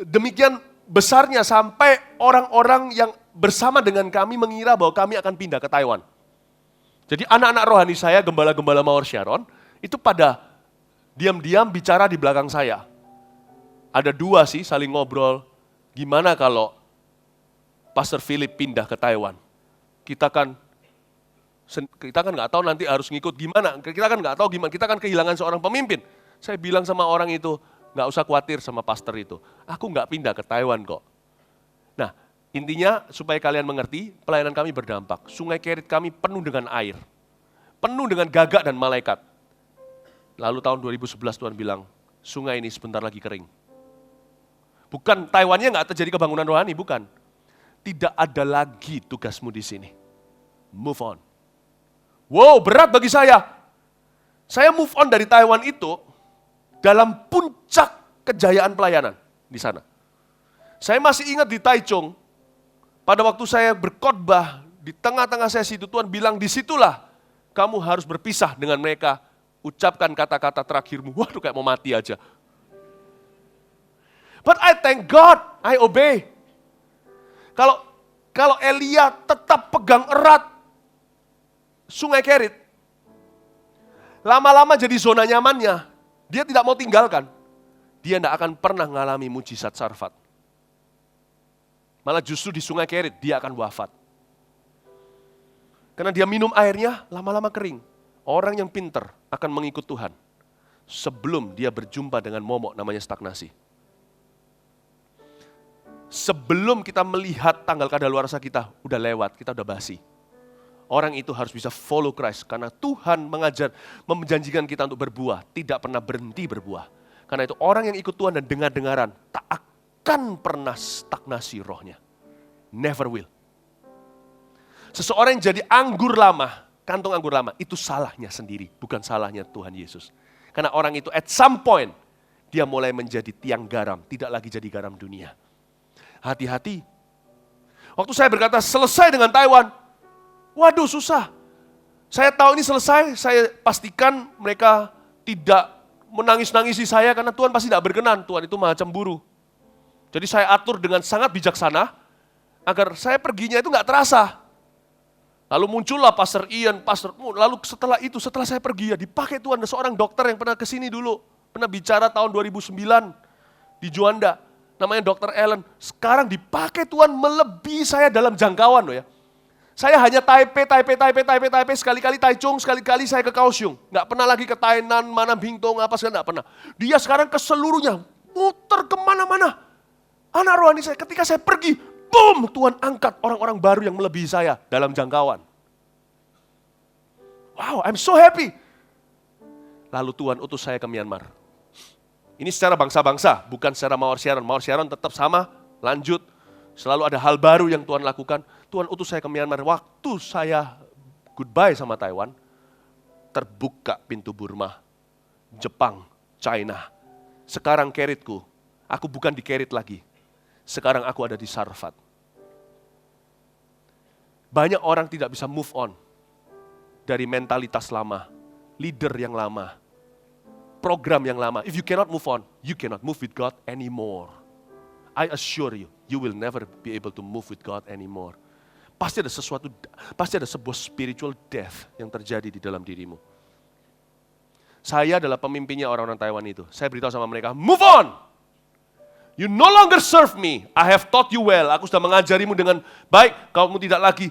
demikian besarnya sampai orang-orang yang bersama dengan kami mengira bahwa kami akan pindah ke Taiwan. Jadi anak-anak rohani saya, gembala-gembala Mawar Sharon, itu pada diam-diam bicara di belakang saya. Ada dua sih saling ngobrol, gimana kalau Pastor Philip pindah ke Taiwan? Kita kan nggak tahu nanti harus ngikut gimana, kita kan nggak tahu gimana, kita kan kehilangan seorang pemimpin. Saya bilang sama orang itu, nggak usah khawatir sama pastor itu, aku nggak pindah ke Taiwan kok. Nah, intinya supaya kalian mengerti, pelayanan kami berdampak. Sungai Kerit kami penuh dengan air, penuh dengan gagak dan malaikat. Lalu tahun 2011 Tuhan bilang, sungai ini sebentar lagi kering. Bukan Taiwannya nggak terjadi kebangunan rohani, bukan. Tidak ada lagi tugasmu di sini. Move on. Wow, berat bagi saya. Saya move on dari Taiwan itu dalam puncak kejayaan pelayanan di sana. Saya masih ingat di Taichung, pada waktu saya berkhotbah di tengah-tengah sesi itu Tuhan bilang, disitulah kamu harus berpisah dengan mereka, ucapkan kata-kata terakhirmu. Waduh, kayak mau mati aja. But I thank God, I obey. Kalau Elia tetap pegang erat Sungai Kerit, lama-lama jadi zona nyamannya. Dia tidak mau tinggalkan. Dia tidak akan pernah mengalami mujizat Sarfat. Malah justru di Sungai Kerit dia akan wafat. Karena dia minum airnya lama-lama kering. Orang yang pintar akan mengikut Tuhan sebelum dia berjumpa dengan momok namanya stagnasi. Sebelum kita melihat tanggal kadaluarsa kita udah lewat, kita udah basi. Orang itu harus bisa follow Christ karena Tuhan menjanjikan kita untuk berbuah, tidak pernah berhenti berbuah. Karena itu orang yang ikut Tuhan dan dengar-dengaran tak akan pernah stagnasi rohnya. Never will. Seseorang yang jadi anggur lama, kantong anggur lama, itu salahnya sendiri, bukan salahnya Tuhan Yesus. Karena orang itu at some point, dia mulai menjadi tiang garam, tidak lagi jadi garam dunia. Hati-hati. Waktu saya berkata selesai dengan Taiwan, waduh susah. Saya tahu ini selesai, saya pastikan mereka tidak menangis-nangisi saya karena Tuhan pasti tidak berkenan. Tuhan itu maha cemburu. Jadi saya atur dengan sangat bijaksana agar saya perginya itu nggak terasa. Lalu muncullah Pastor Ian, lalu setelah saya pergi ya dipakai Tuhan. Ada seorang dokter yang pernah kesini dulu, pernah bicara tahun 2009 di Juanda, namanya Dr. Allen. Sekarang dipakai Tuhan melebihi saya dalam jangkauan loh ya. Saya hanya Taipei, sekali-kali Taichung, sekali-kali saya ke Kaohsiung. Nggak pernah lagi ke Tainan, mana Bintong, apa segala, nggak pernah. Dia sekarang ke seluruhnya, muter kemana-mana. Anak rohani saya, ketika saya pergi, boom, Tuhan angkat orang-orang baru yang melebihi saya dalam jangkauan. Wow, I'm so happy. Lalu Tuhan utus saya ke Myanmar. Ini secara bangsa-bangsa, bukan secara Mawar Sharon. Mawar Sharon tetap sama, lanjut. Selalu ada hal baru yang Tuhan lakukan. Tuhan utus saya ke Myanmar. Waktu saya goodbye sama Taiwan, terbuka pintu Burma, Jepang, China. Sekarang keritku, aku bukan di Kerit lagi. Sekarang aku ada di Sarfat. Banyak orang tidak bisa move on dari mentalitas lama, leader yang lama, program yang lama. If you cannot move on, you cannot move with God anymore. I assure you, you will never be able to move with God anymore. Pasti ada sesuatu, pasti ada sebuah spiritual death yang terjadi di dalam dirimu. Saya adalah pemimpinnya orang-orang Taiwan itu. Saya beritahu sama mereka, move on! You no longer serve me. I have taught you well. Aku sudah mengajarimu dengan baik. Kamu tidak lagi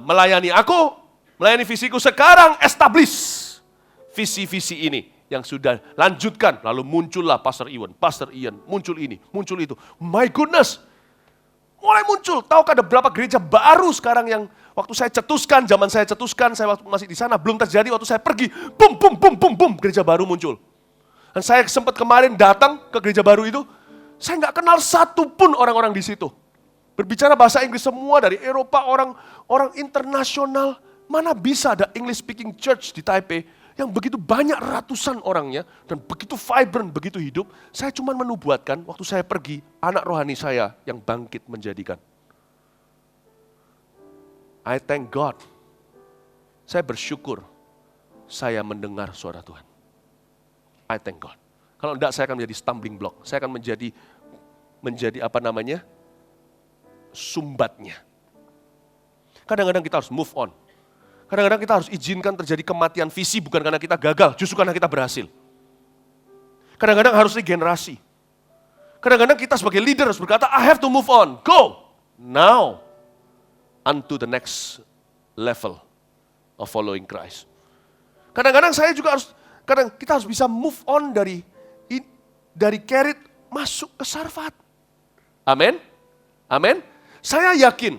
melayani aku, melayani visiku. Sekarang establish visi-visi ini yang sudah lanjutkan. Lalu muncullah Pastor Ian, muncul ini, muncul itu. My goodness, mulai muncul. Tahukah ada berapa gereja baru sekarang yang waktu saya cetuskan, zaman saya cetuskan, saya waktu masih di sana, belum terjadi. Waktu saya pergi, bum, bum, bum, bum, bum, gereja baru muncul. Dan saya sempat kemarin datang ke gereja baru itu, saya nggak kenal satu pun orang-orang di situ. Berbicara bahasa Inggris semua dari Eropa, orang internasional. Mana bisa ada English speaking church di Taipei yang begitu banyak ratusan orangnya dan begitu vibrant, begitu hidup. Saya cuma menubuatkan waktu saya pergi, anak rohani saya yang bangkit menjadikan. I thank God. Saya bersyukur saya mendengar suara Tuhan. I thank God. Kalau enggak saya akan menjadi stumbling block. Saya akan menjadi sumbatnya. Kadang-kadang kita harus move on. Kadang-kadang kita harus izinkan terjadi kematian visi bukan karena kita gagal, justru karena kita berhasil. Kadang-kadang harus regenerasi. Kadang-kadang kita sebagai leader harus berkata, I have to move on, go now unto the next level of following Christ. Kadang-kadang saya juga kita harus bisa move on dari Kerit masuk ke Sarfat. Amin. Amin. Saya yakin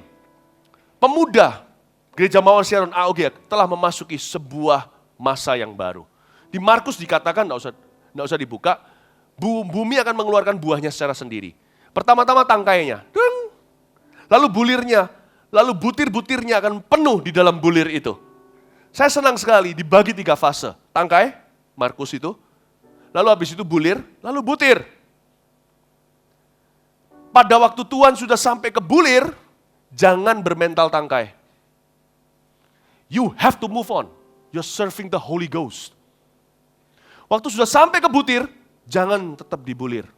pemuda Gereja Mawar Sharon AOG telah memasuki sebuah masa yang baru. Di Markus dikatakan, enggak usah dibuka, bumi akan mengeluarkan buahnya secara sendiri. Pertama-tama tangkainya, lalu bulirnya, lalu butir-butirnya akan penuh di dalam bulir itu. Saya senang sekali dibagi 3 fase. Tangkai, Markus itu, lalu habis itu bulir, lalu butir. Pada waktu Tuhan sudah sampai ke bulir, jangan bermental tangkai. You have to move on. You're serving the Holy Ghost. Waktu sudah sampai ke butir, jangan tetap di bulir.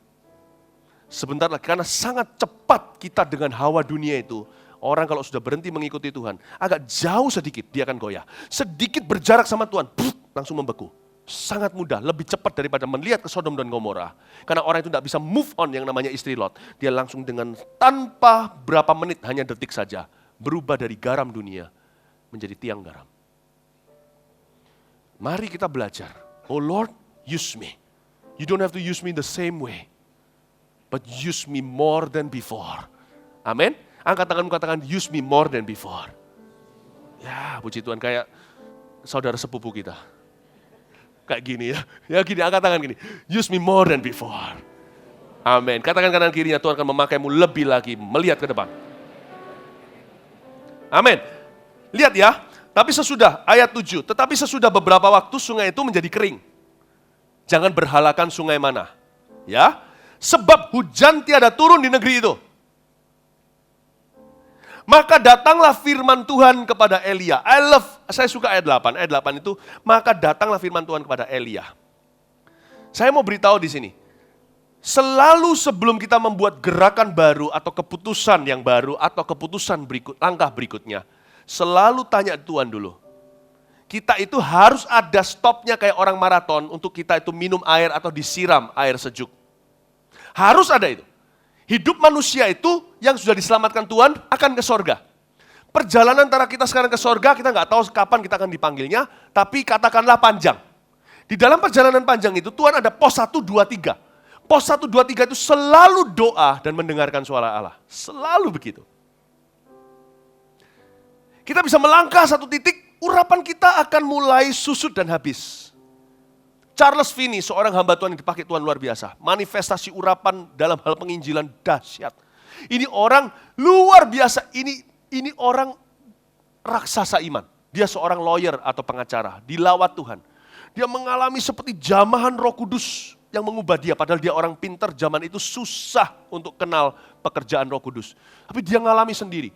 Sebentar lagi, karena sangat cepat kita dengan hawa dunia itu. Orang kalau sudah berhenti mengikuti Tuhan, agak jauh sedikit dia akan goyah. Sedikit berjarak sama Tuhan, langsung membeku. Sangat mudah, lebih cepat daripada melihat ke Sodom dan Gomora. Karena orang itu tidak bisa move on yang namanya istri Lot. Dia langsung dengan tanpa berapa menit, hanya detik saja, berubah dari garam dunia menjadi tiang garam. Mari kita belajar. Oh Lord, use me. You don't have to use me the same way, but use me more than before. Amin. Angkat tanganmu, katakan, use me more than before. Ya, puji Tuhan, kayak saudara sepupu kita. Kayak gini ya. Ya gini, angkat tangan gini. Use me more than before. Amin. Katakan kanan kirinya, Tuhan akan memakaimu lebih lagi melihat ke depan. Amin. Lihat ya, tapi sesudah, ayat 7, tetapi sesudah beberapa waktu sungai itu menjadi kering. Jangan berhalakan sungai mana. Ya, sebab hujan tiada turun di negeri itu. Maka datanglah firman Tuhan kepada Elia. Saya suka ayat 8. Ayat 8 itu, maka datanglah firman Tuhan kepada Elia. Saya mau beritahu di sini. Selalu sebelum kita membuat gerakan baru atau keputusan yang baru atau keputusan langkah berikutnya, selalu tanya Tuhan dulu. Kita itu harus ada stopnya kayak orang maraton untuk kita itu minum air atau disiram air sejuk. Harus ada itu. Hidup manusia itu yang sudah diselamatkan Tuhan akan ke sorga. perjalanan antara kita sekarang ke sorga, kita nggak tahu kapan kita akan dipanggilnya, tapi katakanlah panjang. Di dalam perjalanan panjang itu, Tuhan ada pos 1, 2, 3. Pos 1, 2, 3 itu selalu doa dan mendengarkan suara Allah. Selalu begitu. Kita bisa melangkah satu titik, urapan kita akan mulai susut dan habis. Charles Finney, seorang hamba Tuhan yang dipakai Tuhan luar biasa. Manifestasi urapan dalam hal penginjilan dahsyat. Ini orang luar biasa, ini orang raksasa iman. Dia seorang lawyer atau pengacara, dilawat Tuhan. Dia mengalami seperti jamahan Roh Kudus yang mengubah dia. Padahal dia orang pintar, zaman itu susah untuk kenal pekerjaan Roh Kudus. Tapi dia ngalami sendiri.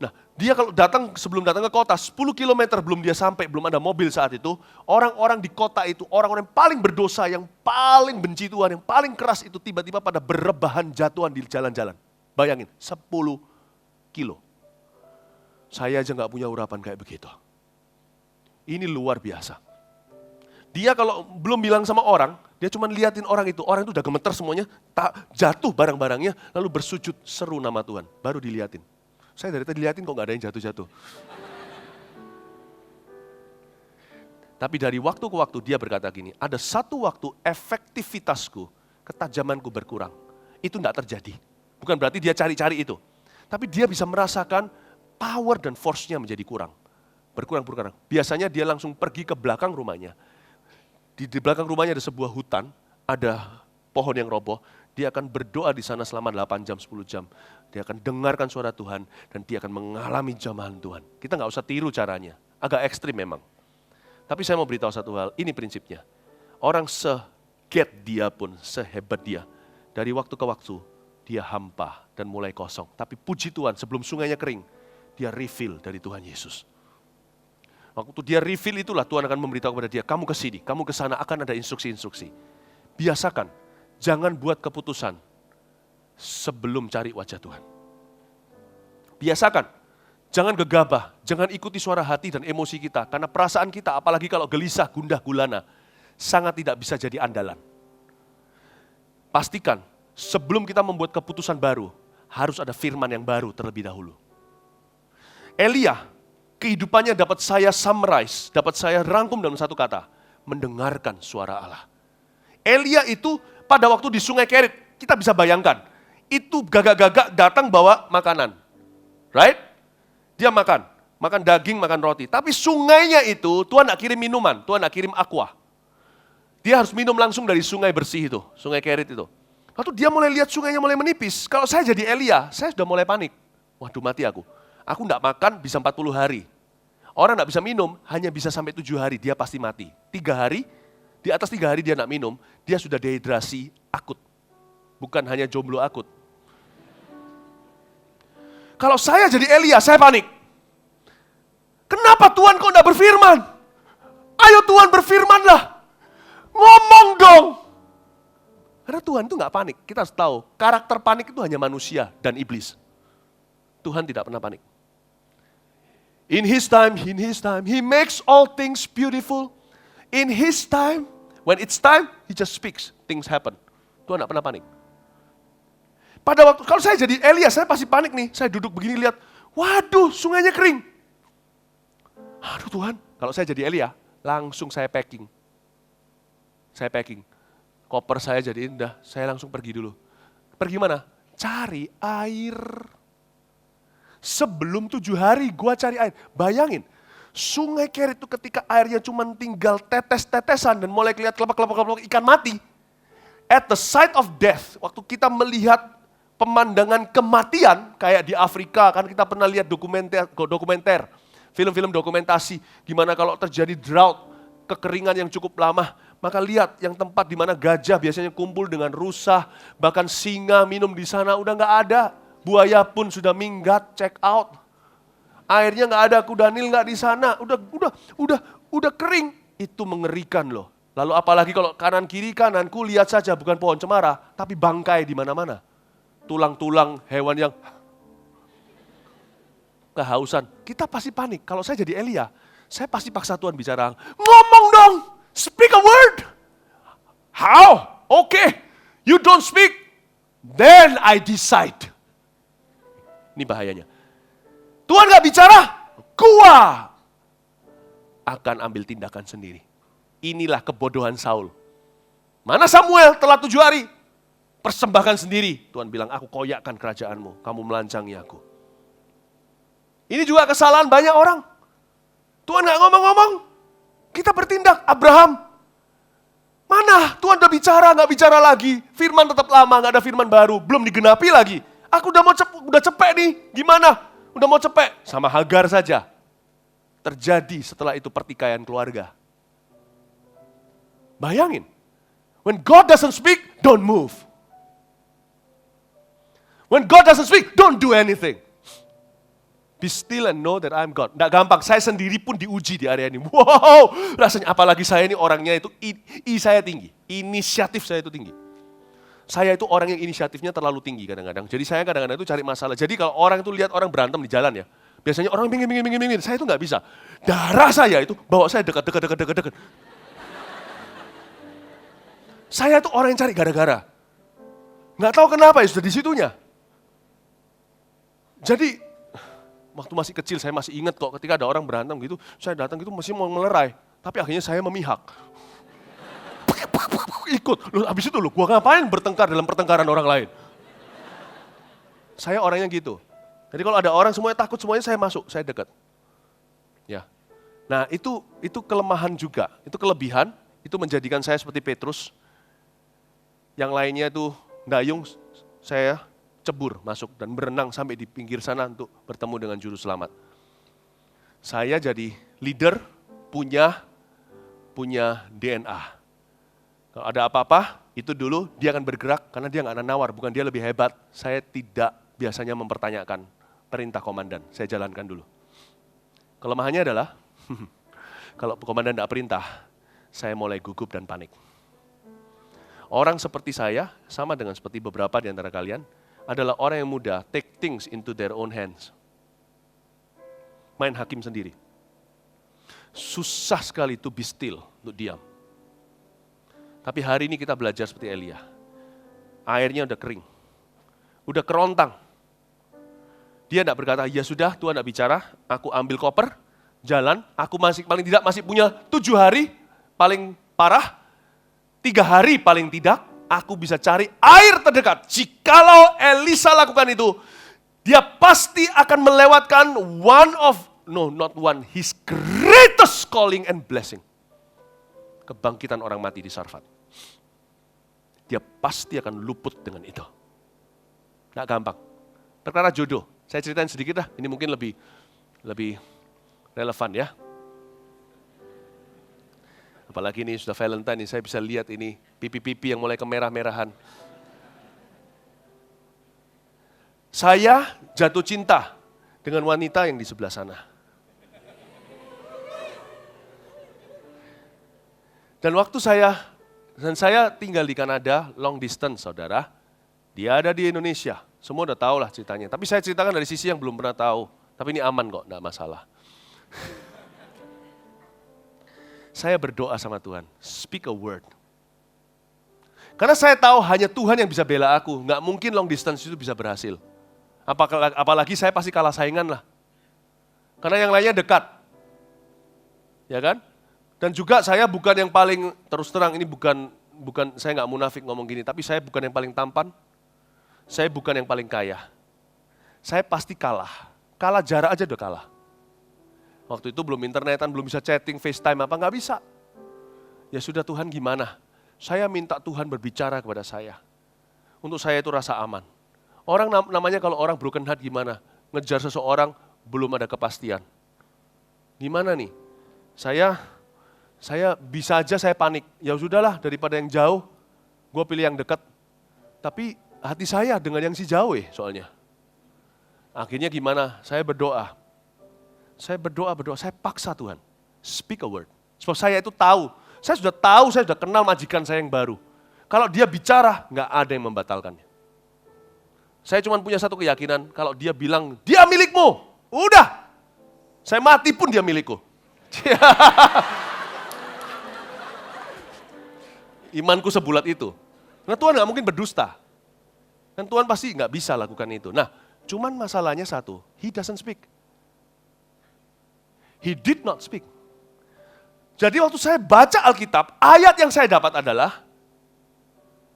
Nah, dia kalau sebelum datang ke kota, 10 km belum dia sampai, belum ada mobil saat itu, orang-orang di kota itu, orang-orang yang paling berdosa, yang paling benci Tuhan, yang paling keras itu tiba-tiba pada berebahan jatuhan di jalan-jalan. Bayangin, 10 kilo. Saya aja gak punya urapan kayak begitu. Ini luar biasa. Dia kalau belum bilang sama orang, dia cuma liatin orang itu udah gemeter semuanya, jatuh barang-barangnya, lalu bersujud, seru nama Tuhan, baru diliatin. Saya dari tadi liatin kok gak ada yang jatuh-jatuh. Tapi dari waktu ke waktu dia berkata gini, ada satu waktu efektivitasku, ketajamanku berkurang. Itu gak terjadi. Bukan berarti dia cari-cari itu. Tapi dia bisa merasakan power dan force-nya menjadi kurang. Berkurang. Biasanya dia langsung pergi ke belakang rumahnya. Di belakang rumahnya ada sebuah hutan, ada pohon yang roboh. Dia akan berdoa di sana selama 8 jam, 10 jam. Dia akan dengarkan suara Tuhan dan dia akan mengalami jamahan Tuhan. Kita nggak usah tiru caranya, agak ekstrim memang. Tapi saya mau beritahu satu hal, ini prinsipnya. Orang seget dia pun, sehebat dia, dari waktu ke waktu, dia hampa dan mulai kosong. Tapi puji Tuhan, sebelum sungainya kering, dia refill dari Tuhan Yesus. Waktu dia refill itulah Tuhan akan memberitahu kepada dia, kamu ke sini, kamu ke sana, akan ada instruksi-instruksi. Biasakan, jangan buat keputusan sebelum cari wajah Tuhan. Biasakan, jangan gegabah, jangan ikuti suara hati dan emosi kita. Karena perasaan kita, apalagi kalau gelisah, gundah gulana, sangat tidak bisa jadi andalan. Pastikan, sebelum kita membuat keputusan baru, harus ada firman yang baru terlebih dahulu. Elia, kehidupannya dapat saya summarize, dapat saya rangkum dalam satu kata, mendengarkan suara Allah. Elia itu pada waktu di Sungai Kerit, kita bisa bayangkan, itu gagak-gagak datang bawa makanan. Right? Dia makan daging, makan roti. Tapi sungainya itu, Tuhan nak kirim minuman, Tuhan nak kirim aqua. Dia harus minum langsung dari sungai bersih itu, Sungai Kerit itu. Lalu dia mulai lihat sungainya mulai menipis. Kalau saya jadi Elia, saya sudah mulai panik. Waduh, mati aku. Aku enggak makan bisa 40 hari. Orang enggak bisa minum, hanya bisa sampai 7 hari, dia pasti mati. 3 hari, di atas 3 hari dia enggak minum, dia sudah dehidrasi akut. Bukan hanya jomblo akut. Kalau saya jadi Elia, saya panik. Kenapa Tuhan kok enggak berfirman? Ayo Tuhan berfirmanlah. Ngomong dong. Karena Tuhan itu enggak panik. Kita harus tahu, karakter panik itu hanya manusia dan iblis. Tuhan tidak pernah panik. In His time, He makes all things beautiful. In His time, when it's time, He just speaks, things happen. Tuhan tidak pernah panik. Pada waktu, kalau saya jadi Elia, saya pasti panik nih. Saya duduk begini lihat, waduh sungainya kering. Aduh Tuhan, kalau saya jadi Elia, langsung saya packing. Koper saya jadiin, saya langsung pergi dulu. Pergi mana? Cari air. Sebelum 7 hari gua cari air. Bayangin, Sungai Kerit itu ketika airnya cuma tinggal tetes-tetesan dan mulai kelihatan kelopak-kelopak ikan mati. At the sight of death, waktu kita melihat pemandangan kematian, kayak di Afrika, kan kita pernah lihat dokumenter, film-film dokumentasi, gimana kalau terjadi drought, kekeringan yang cukup lama, maka lihat yang tempat di mana gajah biasanya kumpul dengan rusa, bahkan singa minum di sana udah nggak ada, buaya pun sudah minggat, check out, airnya nggak ada, kuda Nil nggak di sana, udah kering, itu mengerikan loh. Lalu apalagi kalau kanan kiri kananku lihat saja bukan pohon cemara, tapi bangkai di mana-mana. Tulang-tulang hewan yang kehausan. Kita pasti panik. Kalau saya jadi Elia, saya pasti paksa Tuhan bicara. Ngomong dong, speak a word. How? Okay, you don't speak, then I decide. Ini bahayanya. Tuhan nggak bicara, gua akan ambil tindakan sendiri. Inilah kebodohan Saul. Mana Samuel telah 7 hari? Persembahkan sendiri. Tuhan bilang, aku koyakkan kerajaanmu, kamu melancangi aku. Ini juga kesalahan banyak orang. Tuhan nggak ngomong-ngomong, kita bertindak. Abraham, mana Tuhan udah bicara, nggak bicara lagi. Firman tetap lama, nggak ada firman baru, belum digenapi lagi. Aku udah cepek nih, gimana? Udah mau cepek. Sama Hagar saja. Terjadi setelah itu pertikaian keluarga. Bayangin, when God doesn't speak, don't move. When God doesn't speak, don't do anything. Be still and know that I'm God. Nggak gampang, saya sendiri pun diuji di area ini. Wow, rasanya apalagi saya ini orangnya itu, saya tinggi. Inisiatif saya itu tinggi. Saya itu orang yang inisiatifnya terlalu tinggi kadang-kadang. Jadi saya kadang-kadang itu cari masalah. Jadi kalau orang itu lihat orang berantem di jalan ya, biasanya orang minggir. Saya itu nggak bisa. Darah saya itu bawa saya dekat. Saya itu orang yang cari gara-gara. Nggak tahu kenapa ya sudah di situnya. Jadi waktu masih kecil saya masih ingat kok ketika ada orang berantem gitu, saya datang gitu masih mau melerai. Tapi akhirnya saya memihak. Ikut, loh, abis itu loh, gua ngapain bertengkar dalam pertengkaran orang lain? Saya orangnya gitu. Jadi kalau ada orang semuanya takut, semuanya saya masuk, saya dekat. Ya. Nah itu kelemahan juga, itu kelebihan, itu menjadikan saya seperti Petrus. Yang lainnya itu dayung, saya cebur masuk dan berenang sampai di pinggir sana untuk bertemu dengan juru selamat. Saya jadi leader, punya DNA. Kalau ada apa-apa, itu dulu dia akan bergerak karena dia nggak ada nawar, bukan dia lebih hebat. Saya tidak biasanya mempertanyakan perintah komandan, saya jalankan dulu. Kelemahannya adalah, kalau komandan tidak perintah, saya mulai gugup dan panik. Orang seperti saya, sama dengan seperti beberapa di antara kalian, adalah orang yang mudah take things into their own hands. Main hakim sendiri. Susah sekali to be still, untuk diam. Tapi hari ini kita belajar seperti Elia. Airnya udah kering. Udah kerontang. Dia tidak berkata, ya sudah Tuhan tidak bicara, aku ambil koper, jalan, aku paling tidak masih punya 7 hari, paling parah, 3 hari paling tidak, aku bisa cari air terdekat. Jikalau Elisa lakukan itu, dia pasti akan melewatkan his greatest calling and blessing. Kebangkitan orang mati di Sarfat. Dia pasti akan luput dengan itu. Nggak gampang. Perkara jodoh, saya ceritain sedikit lah, ini mungkin lebih relevan ya. Apalagi ini sudah Valentine, saya bisa lihat ini pipi-pipi yang mulai kemerah-merahan. Saya jatuh cinta dengan wanita yang di sebelah sana. Dan waktu saya tinggal di Kanada, long distance saudara, dia ada di Indonesia. Semua udah tahu lah ceritanya. Tapi saya ceritakan dari sisi yang belum pernah tahu. Tapi ini aman kok, enggak masalah. Saya berdoa sama Tuhan, speak a word. Karena saya tahu hanya Tuhan yang bisa bela aku, nggak mungkin long distance itu bisa berhasil. Apalagi saya pasti kalah saingan lah. Karena yang lainnya dekat. Ya kan? Dan juga saya bukan yang paling, terus terang ini bukan saya nggak munafik ngomong gini, tapi saya bukan yang paling tampan, saya bukan yang paling kaya. Saya pasti kalah. Kalah jarak aja udah kalah. Waktu itu belum internetan, belum bisa chatting, FaceTime apa, nggak bisa. Ya sudah Tuhan gimana? Saya minta Tuhan berbicara kepada saya. Untuk saya itu rasa aman. Orang namanya kalau orang broken heart gimana? Ngejar seseorang, belum ada kepastian. Gimana nih? Saya bisa aja saya panik. Ya sudahlah, daripada yang jauh, gue pilih yang dekat. Tapi hati saya dengan yang si jauh soalnya. Akhirnya gimana? Saya berdoa, saya paksa Tuhan, speak a word. Sebab saya itu tahu, saya sudah kenal majikan saya yang baru. Kalau dia bicara, nggak ada yang membatalkannya. Saya cuma punya satu keyakinan, kalau dia bilang, dia milikmu, udah. Saya mati pun dia milikku. Imanku sebulat itu. Nah Tuhan nggak mungkin berdusta. Dan Tuhan pasti nggak bisa lakukan itu. Nah, cuman masalahnya satu, He doesn't speak. He did not speak. Jadi waktu saya baca Alkitab, ayat yang saya dapat adalah,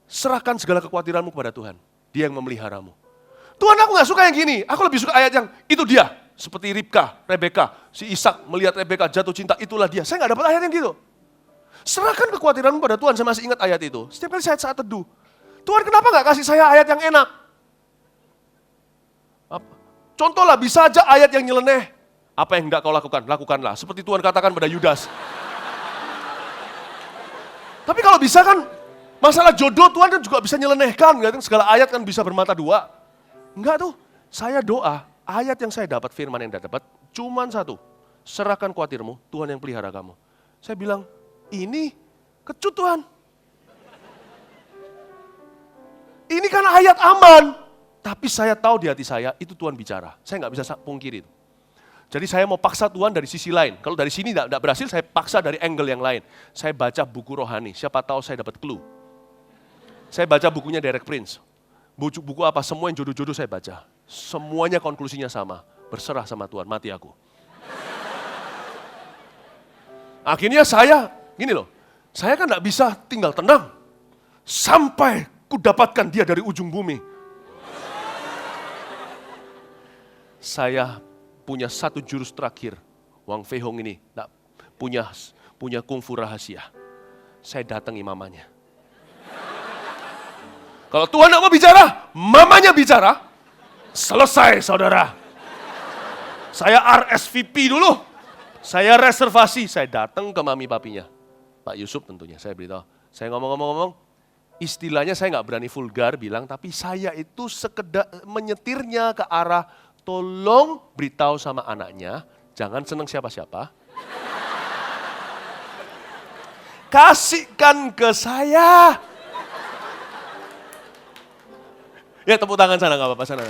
serahkan segala kekhawatiranmu kepada Tuhan. Dia yang memeliharamu. Tuhan, aku gak suka yang gini. Aku lebih suka ayat yang itu dia. Seperti Rebeka, si Ishak melihat Rebeka jatuh cinta, itulah dia. Saya gak dapat ayat yang gitu. Serahkan kekhawatiranmu pada Tuhan, saya masih ingat ayat itu. Setiap kali saya saat teduh, Tuhan kenapa gak kasih saya ayat yang enak? Contoh lah, bisa aja ayat yang nyeleneh. Apa yang hendak kau lakukan? Lakukanlah. Seperti Tuhan katakan pada Yudas. Tapi kalau bisa kan, masalah jodoh Tuhan kan juga bisa nyelenehkan. Segala ayat kan bisa bermata dua. Enggak tuh, saya doa, ayat yang saya dapat, firman yang saya dapat, cuman satu. Serahkan khawatirmu, Tuhan yang pelihara kamu. Saya bilang, ini kecut Tuhan. Ini kan ayat aman. Tapi saya tahu di hati saya, itu Tuhan bicara. Saya nggak bisa pungkiri itu. Jadi saya mau paksa Tuhan dari sisi lain. Kalau dari sini tidak berhasil, saya paksa dari angle yang lain. Saya baca buku rohani, siapa tahu saya dapat clue. Saya baca bukunya Derek Prince. Buku apa, semua yang jodoh-jodoh saya baca. Semuanya konklusinya sama, berserah sama Tuhan, mati aku. Akhirnya saya, gini loh, saya kan tidak bisa tinggal tenang. Sampai ku dapatkan dia dari ujung bumi. Saya punya satu jurus terakhir. Wang Fei Hong ini punya kungfu rahasia. Saya datangi mamanya. Kalau Tuhan tidak mau bicara, mamanya bicara. Selesai saudara. Saya RSVP dulu. Saya reservasi. Saya datang ke mami papinya. Pak Yusuf tentunya, saya beritahu. Saya ngomong-ngomong, istilahnya saya nggak berani vulgar bilang, tapi saya itu sekedar menyetirnya ke arah, tolong beritahu sama anaknya, jangan seneng siapa-siapa. Kasihkan ke saya. Ya tepuk tangan sana, nggak apa-apa sana.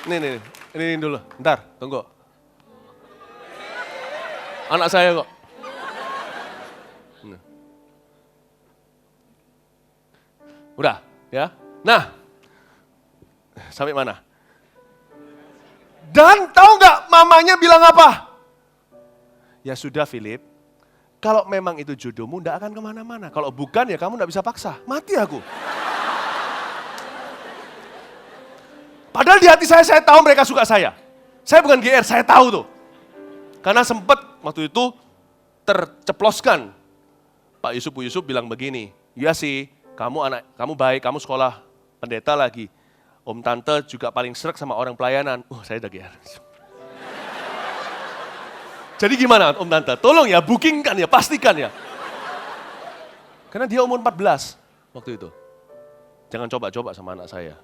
Ini dulu, ntar, tunggu. Anak saya kok. Udah, ya. Nah, sampai mana? Dan tahu nggak mamanya bilang apa? Ya sudah Philip, kalau memang itu jodohmu nggak akan kemana-mana. Kalau bukan ya kamu nggak bisa paksa, mati aku. Padahal di hati saya tahu mereka suka saya. Saya bukan GR, saya tahu tuh. Karena sempat waktu itu terceploskan. Pak Yusuf bilang begini, ya sih, kamu baik, kamu sekolah pendeta lagi. Om Tante juga paling srek sama orang pelayanan. Saya udah GR. Jadi gimana Om Tante? Tolong ya, bookingkan ya, pastikan ya. Karena dia umur 14 waktu itu. Jangan coba-coba sama anak saya.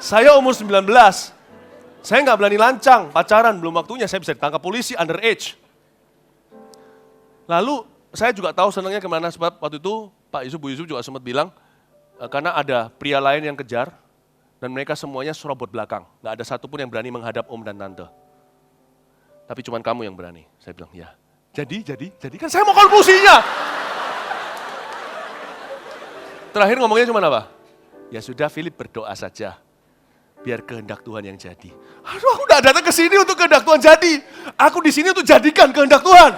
Saya umur 19, saya nggak berani lancang, pacaran, belum waktunya, saya bisa ditangkap polisi, underage. Lalu saya juga tahu senangnya kemana, sebab waktu itu Pak Yusuf, Bu Yusuf juga sempat bilang, karena ada pria lain yang kejar, dan mereka semuanya serobot belakang. Nggak ada satupun yang berani menghadap om dan tante. Tapi cuma kamu yang berani. Saya bilang, ya. Jadi kan saya mau konklusinya. Terakhir ngomongnya cuma apa? Ya sudah Philip, berdoa saja. Biar kehendak Tuhan yang jadi. Aduh, aku udah datang ke sini untuk kehendak Tuhan jadi. Aku di sini untuk jadikan kehendak Tuhan.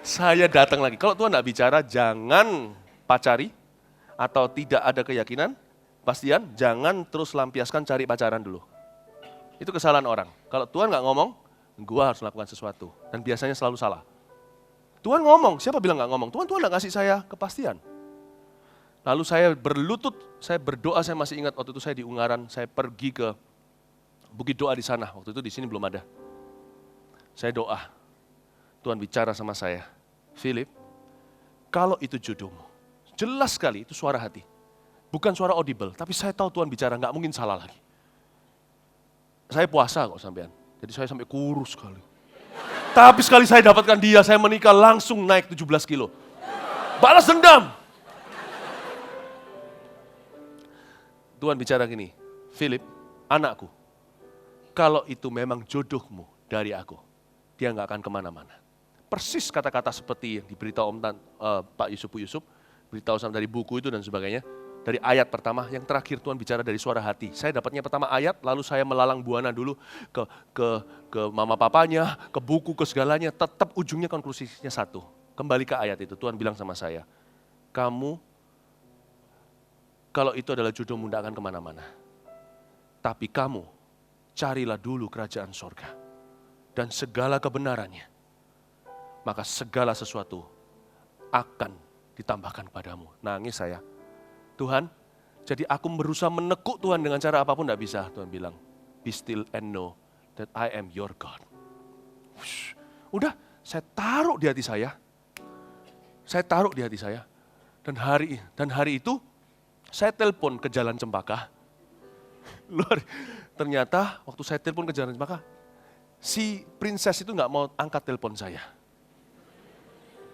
Saya datang lagi. Kalau Tuhan tidak bicara, jangan pacari atau tidak ada keyakinan, pastian, jangan terus lampiaskan cari pacaran dulu. Itu kesalahan orang. Kalau Tuhan nggak ngomong, gua harus melakukan sesuatu. Dan biasanya selalu salah. Tuhan ngomong, siapa bilang nggak ngomong? Tuhan nggak kasih saya kepastian. Lalu saya berlutut, saya berdoa, saya masih ingat waktu itu saya di Ungaran, saya pergi ke bukit doa di sana. Waktu itu di sini belum ada. Saya doa, Tuhan bicara sama saya, Philip, kalau itu jodohmu, jelas sekali itu suara hati. Bukan suara audible, tapi saya tahu Tuhan bicara, nggak mungkin salah lagi. Saya puasa kok sampean, jadi saya sampai kurus sekali. Tapi sekali saya dapatkan dia, saya menikah langsung naik 17 kilo. Balas dendam. Tuhan bicara gini, Philip, anakku, kalau itu memang jodohmu dari aku, dia nggak akan kemana-mana. Persis kata-kata seperti yang diberitahu Pak Yusuf, beritahu sama dari buku itu dan sebagainya. Dari ayat pertama, yang terakhir Tuhan bicara dari suara hati. Saya dapatnya pertama ayat, lalu saya melalang buana dulu ke mama papanya, ke buku, ke segalanya. Tetap ujungnya konklusinya satu. Kembali ke ayat itu, Tuhan bilang sama saya, kamu, kalau itu adalah jodohmu, tidak akan kemana-mana. Tapi kamu, carilah dulu kerajaan sorga. Dan segala kebenarannya. Maka segala sesuatu akan ditambahkan padamu. Nangis saya. Tuhan, jadi aku berusaha menekuk Tuhan dengan cara apapun tidak bisa. Tuhan bilang, be still and know that I am your God. Udah, saya taruh di hati saya. Saya taruh di hati saya. Dan hari itu, saya telepon ke Jalan Cempaka. Ternyata waktu saya telepon ke Jalan Cempaka, si princess itu nggak mau angkat telepon saya.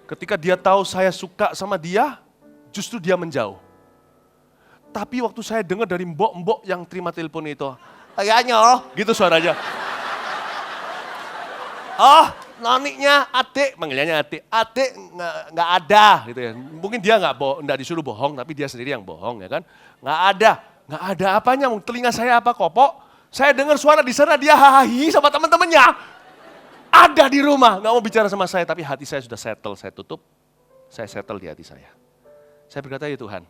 Ketika dia tahu saya suka sama dia, justru dia menjauh. Tapi waktu saya dengar dari mbok-mbok yang terima telepon itu, kayaknya gitu suaranya. Noniknya adik, manggilnya adik nggak ada gitu ya. Mungkin dia nggak disuruh bohong, tapi dia sendiri yang bohong ya kan. Nggak ada apanya. Telinga saya apa kopok? Saya dengar suara di sana dia hahahi sama teman-temannya. Ada di rumah, nggak mau bicara sama saya, tapi hati saya sudah settle, saya tutup, saya settle di hati saya. Saya berkata, ya Tuhan,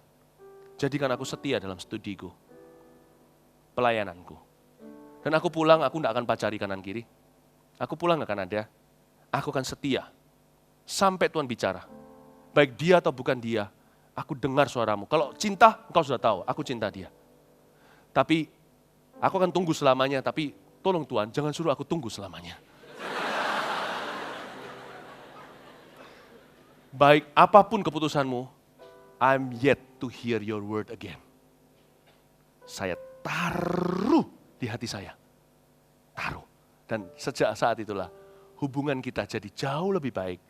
jadikan aku setia dalam studiku, pelayananku. Dan aku pulang, aku tidak akan pacari kanan kiri. Aku pulang gak akan ada. Aku akan setia. Sampai Tuhan bicara. Baik dia atau bukan dia, aku dengar suaramu. Kalau cinta, engkau sudah tahu, aku cinta dia. Tapi, aku akan tunggu selamanya, tapi tolong Tuhan, jangan suruh aku tunggu selamanya. Baik apapun keputusanmu, I'm yet to hear your word again. Saya taruh di hati saya. Taruh. Dan sejak saat itulah hubungan kita jadi jauh lebih baik.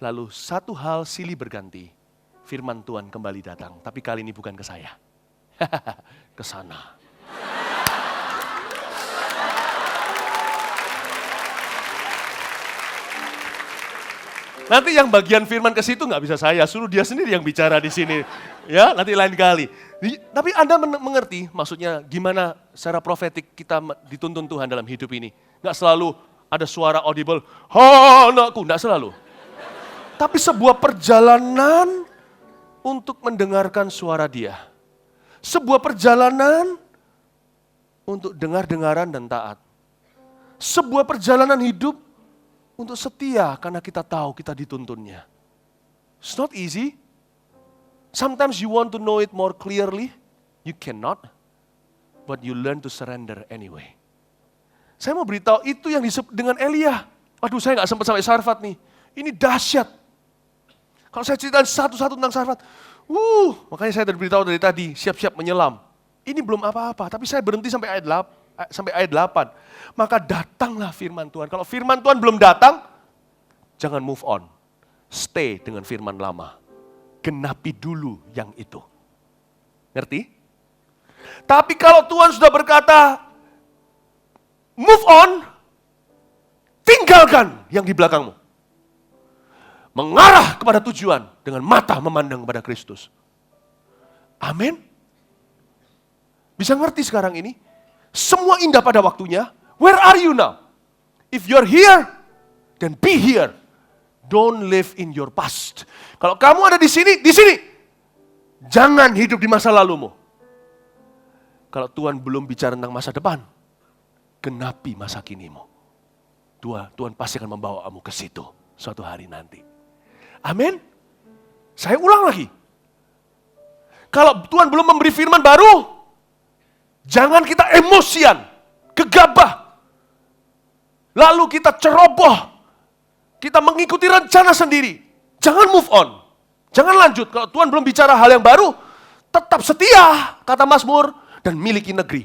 Lalu satu hal silih berganti. Firman Tuhan kembali datang. Tapi kali ini bukan ke saya. Ke sana. Nanti yang bagian firman ke situ nggak bisa saya, suruh dia sendiri yang bicara di sini. Ya, nanti lain kali. Tapi Anda mengerti maksudnya gimana secara profetik kita dituntun Tuhan dalam hidup ini. Nggak selalu ada suara audible, anakku, nggak selalu. Tapi sebuah perjalanan untuk mendengarkan suara dia. Sebuah perjalanan untuk dengar-dengaran dan taat. Sebuah perjalanan hidup untuk setia karena kita tahu kita dituntunnya. It's not easy. Sometimes you want to know it more clearly. You cannot. But you learn to surrender anyway. Saya mau beritahu itu yang disebut dengan Elia. Aduh, saya nggak sempat sampai Sarfat nih. Ini dahsyat. Kalau saya ceritakan satu-satu tentang Sarfat. Makanya saya beritahu dari tadi, siap-siap menyelam. Ini belum apa-apa, tapi saya berhenti sampai ayat 8. Maka datanglah firman Tuhan. Kalau firman Tuhan belum datang, jangan move on. Stay dengan firman lama. Genapi dulu yang itu. Ngerti? Tapi kalau Tuhan sudah berkata, move on, tinggalkan yang di belakangmu. Mengarah kepada tujuan dengan mata memandang kepada Kristus. Amin. Bisa ngerti sekarang ini? Semua indah pada waktunya. Where are you now? If you're here, then be here. Don't live in your past. Kalau kamu ada di sini, di sini. Jangan hidup di masa lalumu. Kalau Tuhan belum bicara tentang masa depan, genapi masa kinimu. Tuhan pasti akan membawamu ke situ suatu hari nanti. Amin. Saya ulang lagi. Kalau Tuhan belum memberi firman baru, jangan kita emosian. Gegabah. Lalu kita ceroboh. Kita mengikuti rencana sendiri. Jangan move on. Jangan lanjut. Kalau Tuhan belum bicara hal yang baru, tetap setia, kata Mazmur, dan miliki negeri.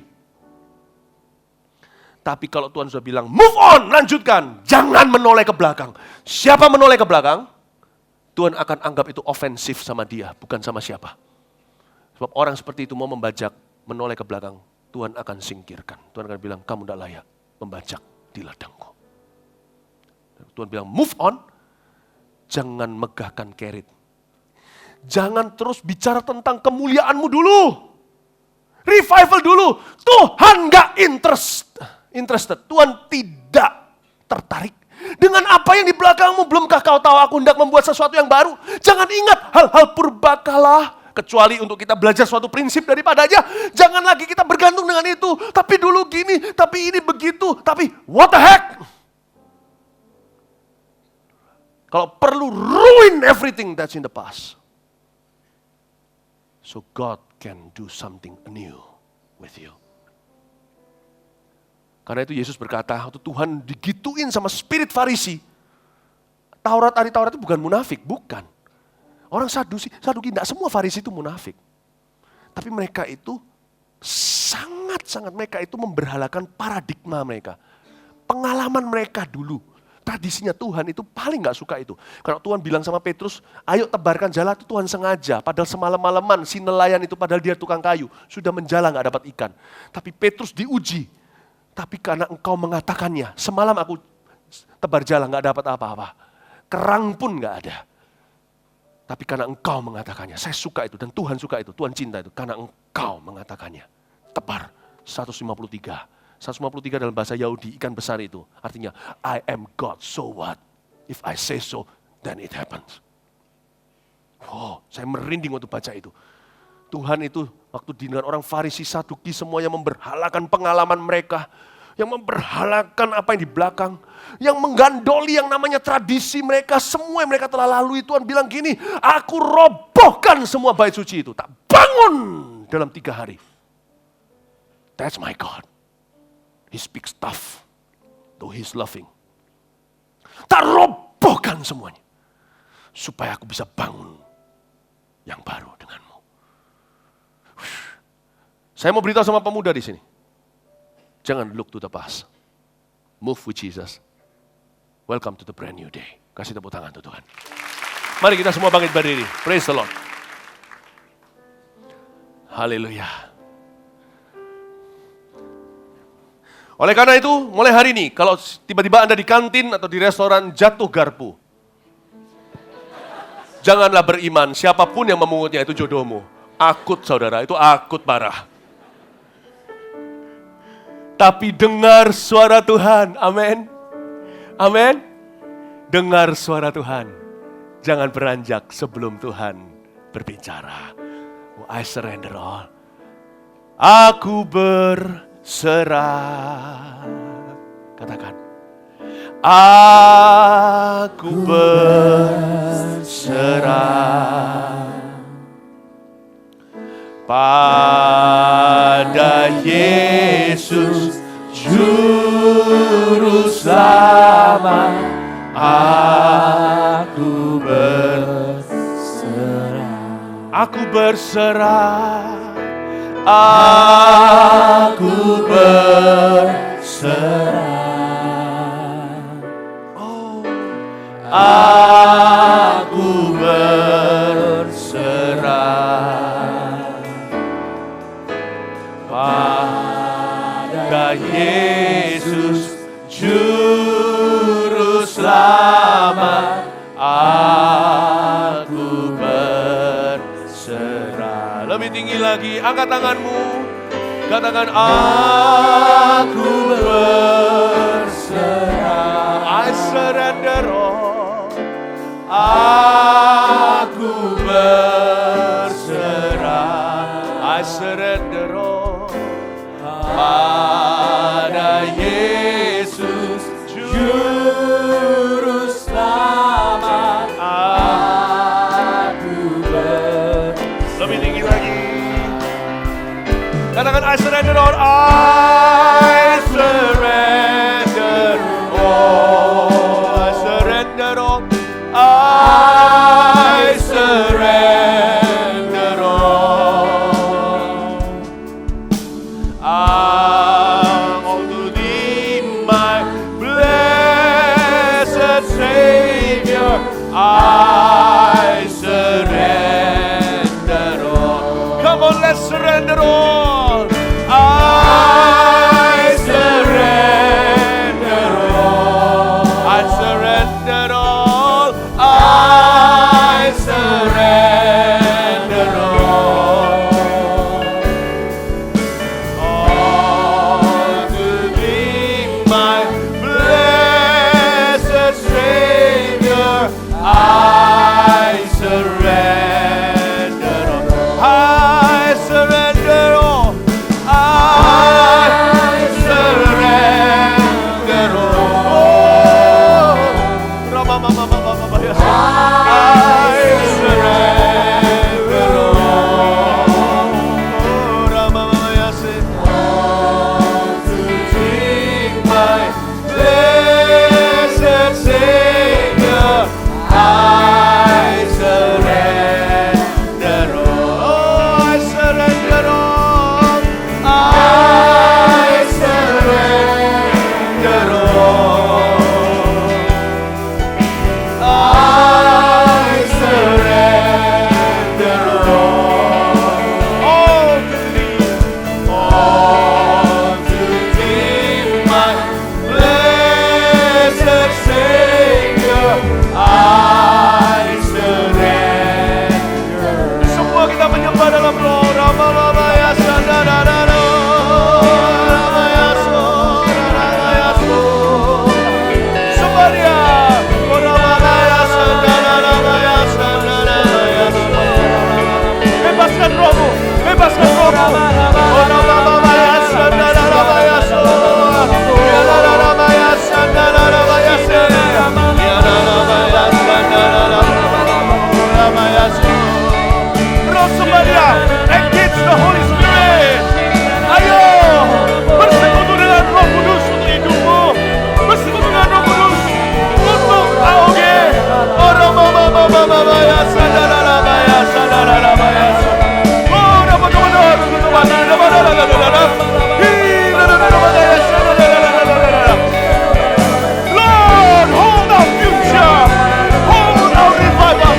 Tapi kalau Tuhan sudah bilang, move on, lanjutkan. Jangan menoleh ke belakang. Siapa menoleh ke belakang, Tuhan akan anggap itu ofensif sama dia, bukan sama siapa. Sebab orang seperti itu mau membajak, menoleh ke belakang, Tuhan akan singkirkan. Tuhan akan bilang, kamu tidak layak membajak di ladangku. Tuhan bilang move on, jangan megahkan kerit. Jangan terus bicara tentang kemuliaanmu dulu. Revival dulu. Tuhan gak interested. Tuhan tidak tertarik. Dengan apa yang di belakangmu, belumkah kau tahu aku hendak membuat sesuatu yang baru? Jangan ingat hal-hal purbakala. Kecuali untuk kita belajar suatu prinsip daripadanya. Jangan lagi kita bergantung dengan itu. Tapi dulu gini, tapi ini begitu. Tapi what the heck? Kalau perlu ruin everything that's in the past. So God can do something new with you. Karena itu Yesus berkata, waktu Tuhan digituin sama spirit Farisi. Ahli Taurat itu bukan munafik, bukan. Orang Saduki, tidak semua Farisi itu munafik. Tapi mereka itu sangat-sangat, mereka itu memberhalakan paradigma mereka. Pengalaman mereka dulu. Tradisinya Tuhan itu paling gak suka itu. Kalau Tuhan bilang sama Petrus, ayo tebarkan jala, itu Tuhan sengaja. Padahal semalam-malaman si nelayan itu, padahal dia tukang kayu. Sudah menjala gak dapat ikan. Tapi Petrus diuji. Tapi karena engkau mengatakannya, semalam aku tebar jala gak dapat apa-apa. Kerang pun gak ada. Tapi karena engkau mengatakannya, saya suka itu. Dan Tuhan suka itu, Tuhan cinta itu. Karena engkau mengatakannya. Tebar 153 dalam bahasa Yahudi, ikan besar itu. Artinya, I am God, so what? If I say so, then it happens. Oh, saya merinding waktu baca itu. Tuhan itu, waktu dengan orang Farisi, Saduki, semuanya memberhalakan pengalaman mereka. Yang memberhalakan apa yang di belakang. Yang menggandoli yang namanya tradisi mereka. Semua yang mereka telah lalui. Tuhan bilang gini, aku robohkan semua bait suci itu. Tak bangun dalam 3 hari. That's my God. He speaks tough, though he's loving. Tak robohkan semuanya. Supaya aku bisa bangun yang baru denganmu. Saya mau beritahu sama pemuda di sini. Jangan look to the past. Move with Jesus. Welcome to the brand new day. Kasih tepuk tangan untuk Tuhan. Mari kita semua bangkit berdiri. Praise the Lord. Haleluya. Oleh karena itu, mulai hari ini, kalau tiba-tiba Anda di kantin atau di restoran jatuh garpu, janganlah beriman, siapapun yang memungutnya itu jodohmu. Akut saudara, itu akut parah. Tapi dengar suara Tuhan, amin. Amin. Dengar suara Tuhan. Jangan beranjak sebelum Tuhan berbicara. Oh, I surrender all. Aku berserah. Katakan. Aku berserah pada Yesus Juru Selamat. Aku berserah. Aku berserah. Aku berserah. Oh, aku berserah pada Yesus Juru Selamat. Aku berserah. Lebih tinggi lagi, angkat tanganmu. Katakan, aku berserah. I surrender all. Aku berserah. I surrender all. Pada Yesus Juru Selamat. Aku berserah. Lebih tinggi lagi. Katakan, I surrender all. I surrender all. I surrender all. I surrender all. All to thee, my blessed Savior. I surrender all. Come on, let's surrender all. I surrender all. I surrender. rohmu, bebaskan rohmu. Roh Semaria, engage the Holy Spirit. Ayo, bersekutu dengan Roh Kudus untuk hidupmu. Bersekutu dengan Roh Kudus untuk AOG. Lord, hold our future. Hold our revival.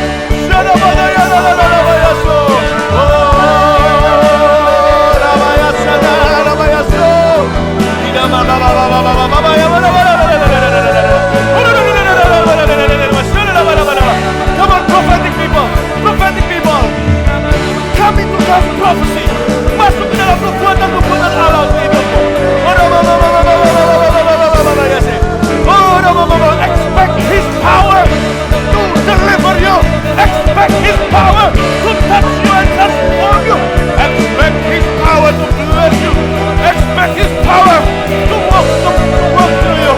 Come on, prophetic people, come into God's prophecy. Masuk ke dalam kekuatan-kekuatan Allah untuk hidupmu. Expect His power to deliver you. Expect His power to touch you and transform you. Expect His power to bless you. Expect His power to walk through you.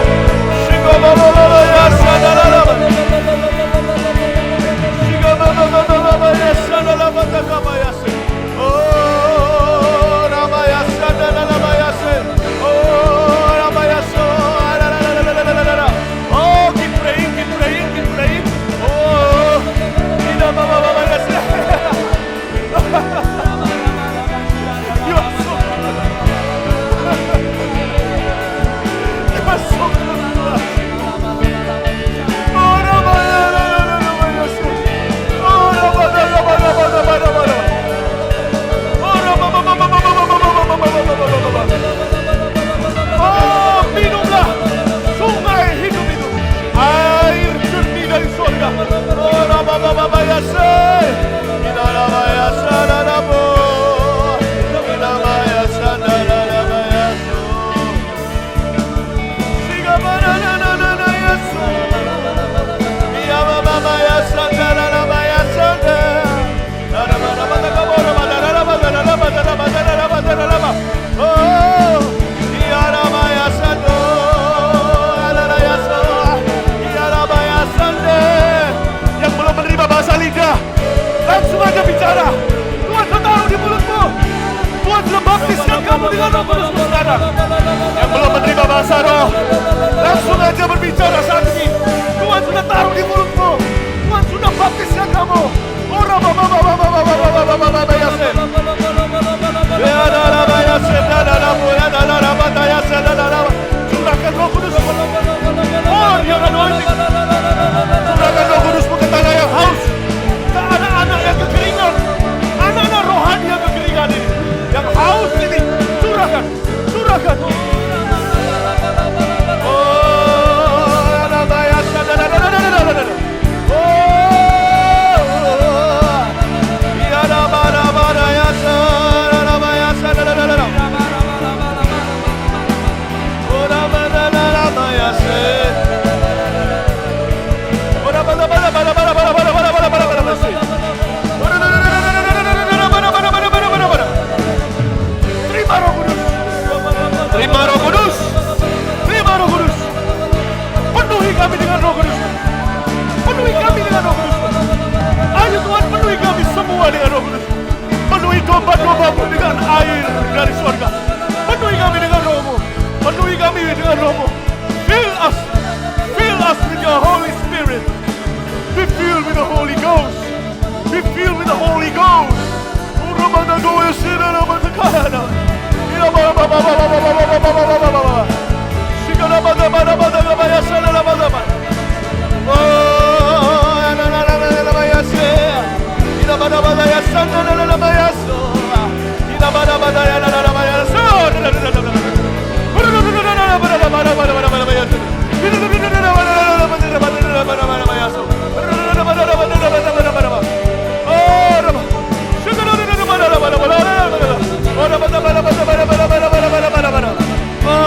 Oh, keep praying. Oh, you are so minumlah sungai hidup itu, air jernih dari surga. Yang belum menerima bahasa lidah, langsung aja bicara. Tuhan sudah taruh di mulutmu. Tuhan sudah baptiskan kamu dengan Roh Kudus sekarang. Yang belum menerima bahasa roh, langsung aja berbicara saat ini. Tuhan sudah taruh di mulutmu. Tuhan sudah baptiskan kamu. Curahkan Roh Kudus. Oh, yang anointing. Curahkan Roh Kudusmu ke tanah yang haus, ke anak-anak yang kekeringan, anak-anak rohani yang kekeringan ini, yang haus ini. Curahkan. Terima Roh Kudus. Penuhi kami dengan Roh Kudus. Ayo Tuhan, penuhi kami semua dengan Roh Kudus. Penuhi domba-dombamu dengan air dari surga. Penuhi kami dengan Roh-Mu. Fill us with your Holy Spirit. Be filled with the Holy Ghost. Oh,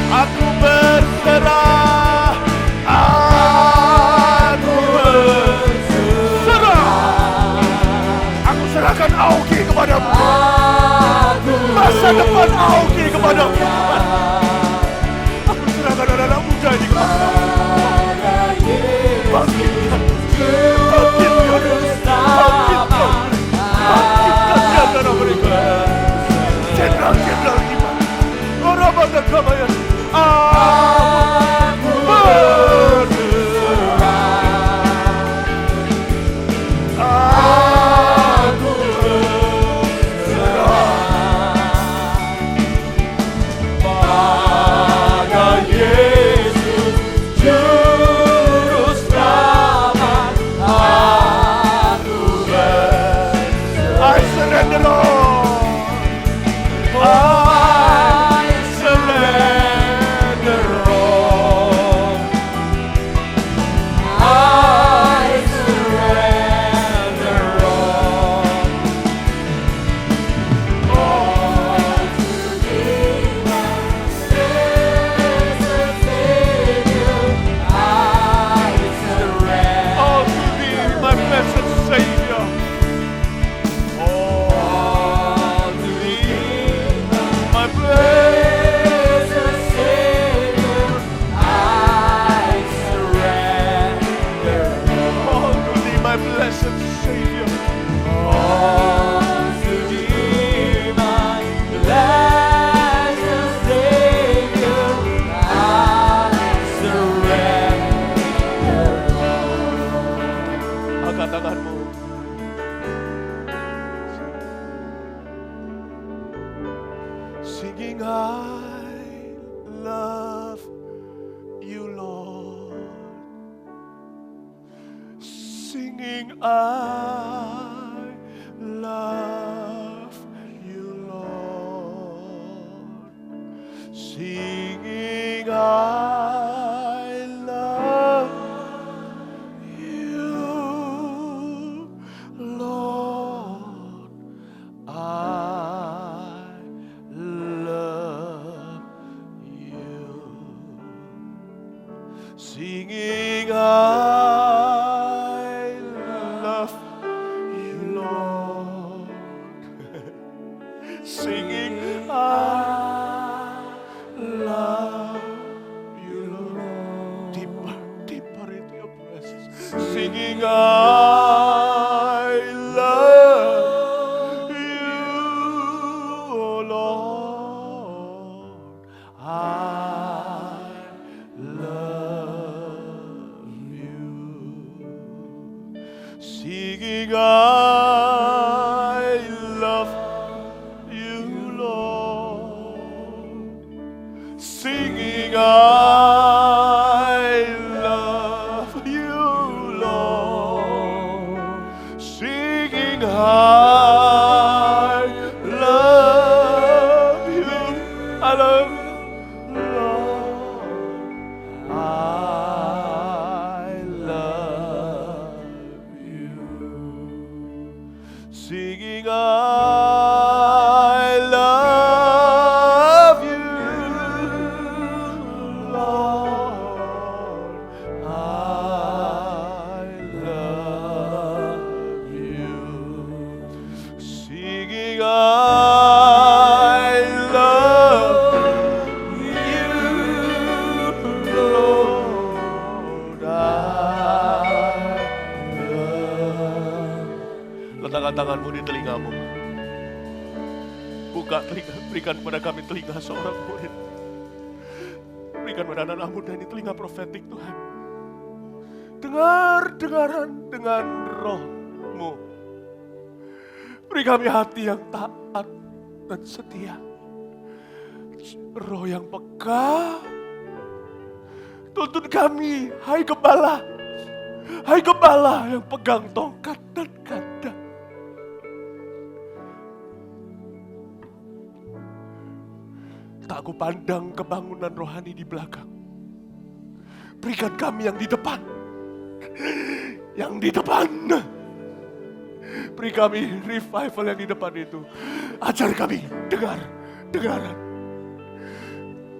Aku berserah, aku berserah. Aku serahkan Augie kepadamu. Masa depan Augie kepadamu. Aku serahkan anak-anak muda ini kepadamu. Bangkitkan di antara mereka. Jenderal-jenderal iman. Orang bangga kebayang. Aku berserah. Aku berserah pada Yesus Juru Selamat. Aku berserah. I surrender, Lord. I surrender all. I surrender all. All to Thee, my blessed Savior. I surrender. All to Thee, my blessed Savior. All to Thee, my blessed Savior. I surrender. All to Thee, my blessed Savior. All to Thee, my blessed Savior. I surrender. Angkat tanganmu. Singing, I love you, Lord. Singing, I love you, Lord. Singing, I love you, Lord. I love you. Singing, I love you, Lord. Singing, I love you, Lord. Deeper, deeper into your presence. Singing, I love you, oh Lord. I love you. Singing, I love you, Lord. Singing, I love you, Lord. Singing, I love you. I love you, Lord. I love you. Singing, I love you, Lord. I love you. Singing, I love you, Lord. I love. Letakkan tanganmu di telingamu. Buka telinga, berikan kepada kami telinga seorang murid. Berikan pada anak-anak muda ini telinga profetik, Tuhan. Dengar-dengaran dengan roh-Mu. Beri kami hati yang taat dan setia. Roh yang peka. Tuntun kami, hai gembala. Hai gembala yang pegang tongkat dan kandang. Tak aku pandang kebangunan rohani di belakang. Berikan kami yang di depan. yang di depan. Beri kami revival yang di depan itu. Ajar kami dengaran.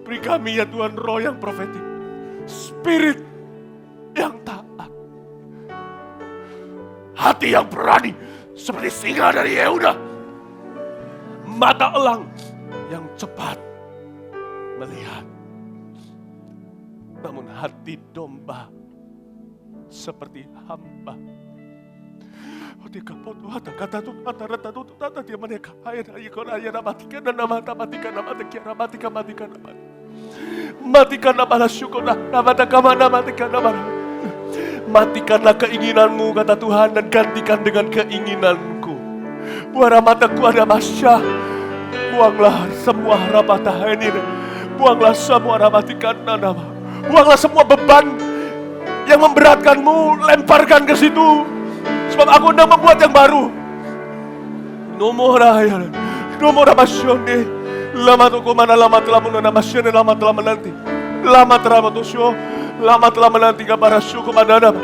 Beri kami ya Tuhan roh yang profetik, spirit yang taat, hati yang berani seperti singa dari Yehuda, mata elang yang cepat melihat, namun hati domba seperti hamba. Matikanlah keinginanmu, kata Tuhan, dan gantikan dengan keinginanku. Buara mataku ada masya. Buanglah semua harapan ini. Buanglah semua harapan nama. Buanglah semua beban yang memberatkanmu, lemparkan ke situ. Sebab aku hendak membuat yang baru. Nomor masyone. Lama toko mana lama telah menanti masyone, lama telah menanti. Lama telah menanti kabar syukur pada nama.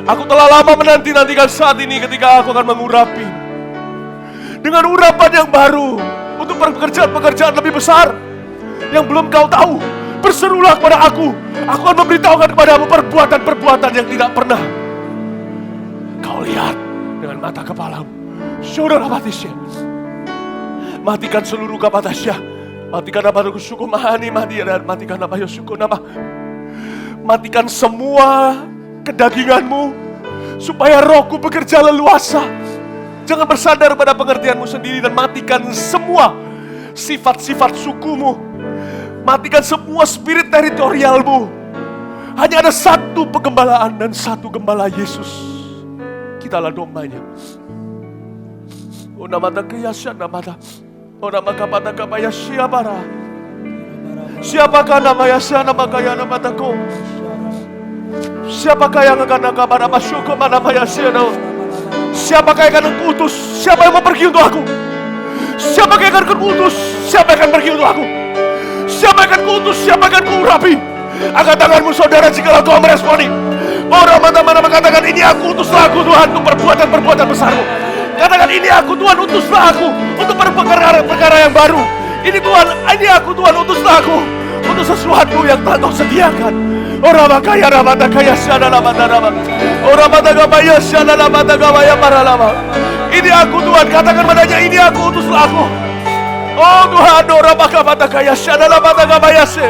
Aku telah lama menantikan saat ini ketika aku akan mengurapi dengan urapan yang baru untuk pekerjaan lebih besar yang belum kau tahu. Berserulah kepada aku akan memberitahukan kepadamu perbuatan-perbuatan yang tidak pernah kau lihat dengan mata kepalamu. Saudara Patisya, matikan seluruh kapatasya, matikan apa syukur mahani mahdi dan matikan apa syukur nama. Matikan semua kedaginganmu supaya rohku bekerja leluasa. Jangan bersandar pada pengertianmu sendiri dan matikan semua sifat-sifat sukumu. Matikan semua spirit teritorialmu. Hanya ada satu penggembalaan dan satu gembala, Yesus. Kitalah dombanya. Oh nama takiyasya namata. Oh nama kapata kapaya siapara. Siapakah nama yasya nama kaya nama tako? Siapakah yang akan kabar apa syukur mana yasya no? Siapakah yang akan kuutus? Siapa yang mau pergi untuk aku? Siapakah yang akan kuutus? Siapa yang akan pergi untuk aku? Siapa yang akan kuutus? Siapa yang akan kuurapi? Angkat tanganmu saudara jika kau meresponi. Orang mana-mana mengatakan ini aku, utuslah aku Tuhan untuk perbuatan-perbuatan besarmu. Katakan ini aku Tuhan, utuslah aku untuk perkara yang baru. Ini Tuhan, ini aku Tuhan, utuslah aku untuk sesuatu yang telah kau sediakan. Orang makaya ramata kaya syana ramata ramata. Orang mata gabaya syana ramata gabaya para lama. Ini aku Tuhan, katakan padanya ini aku, utuslah aku. Oh Tuhan, orang mata kaya syana ramata gabaya se.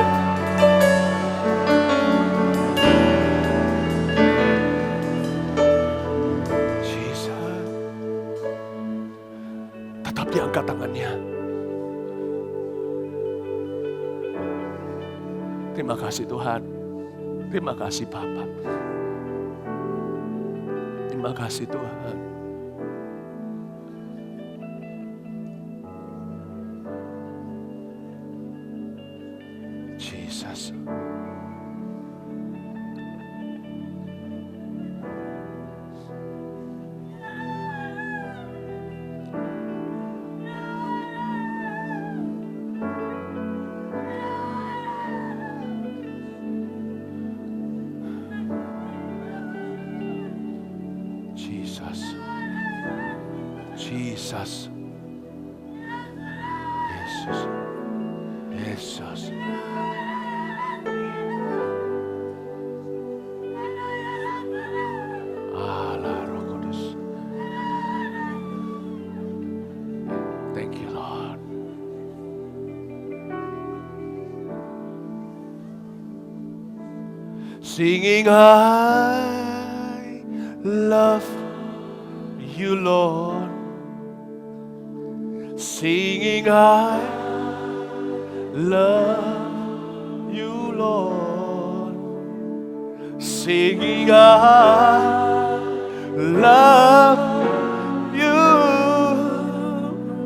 Tetap diangkat tangannya. Terima kasih Tuhan. Terima kasih Bapa. Terima kasih Tuhan. Jesus. Jesus. Yesus. Yesus. Allah Roh Kudus. Thank you Lord. Singing I love you Lord. Singing I love you Lord. Singing I love you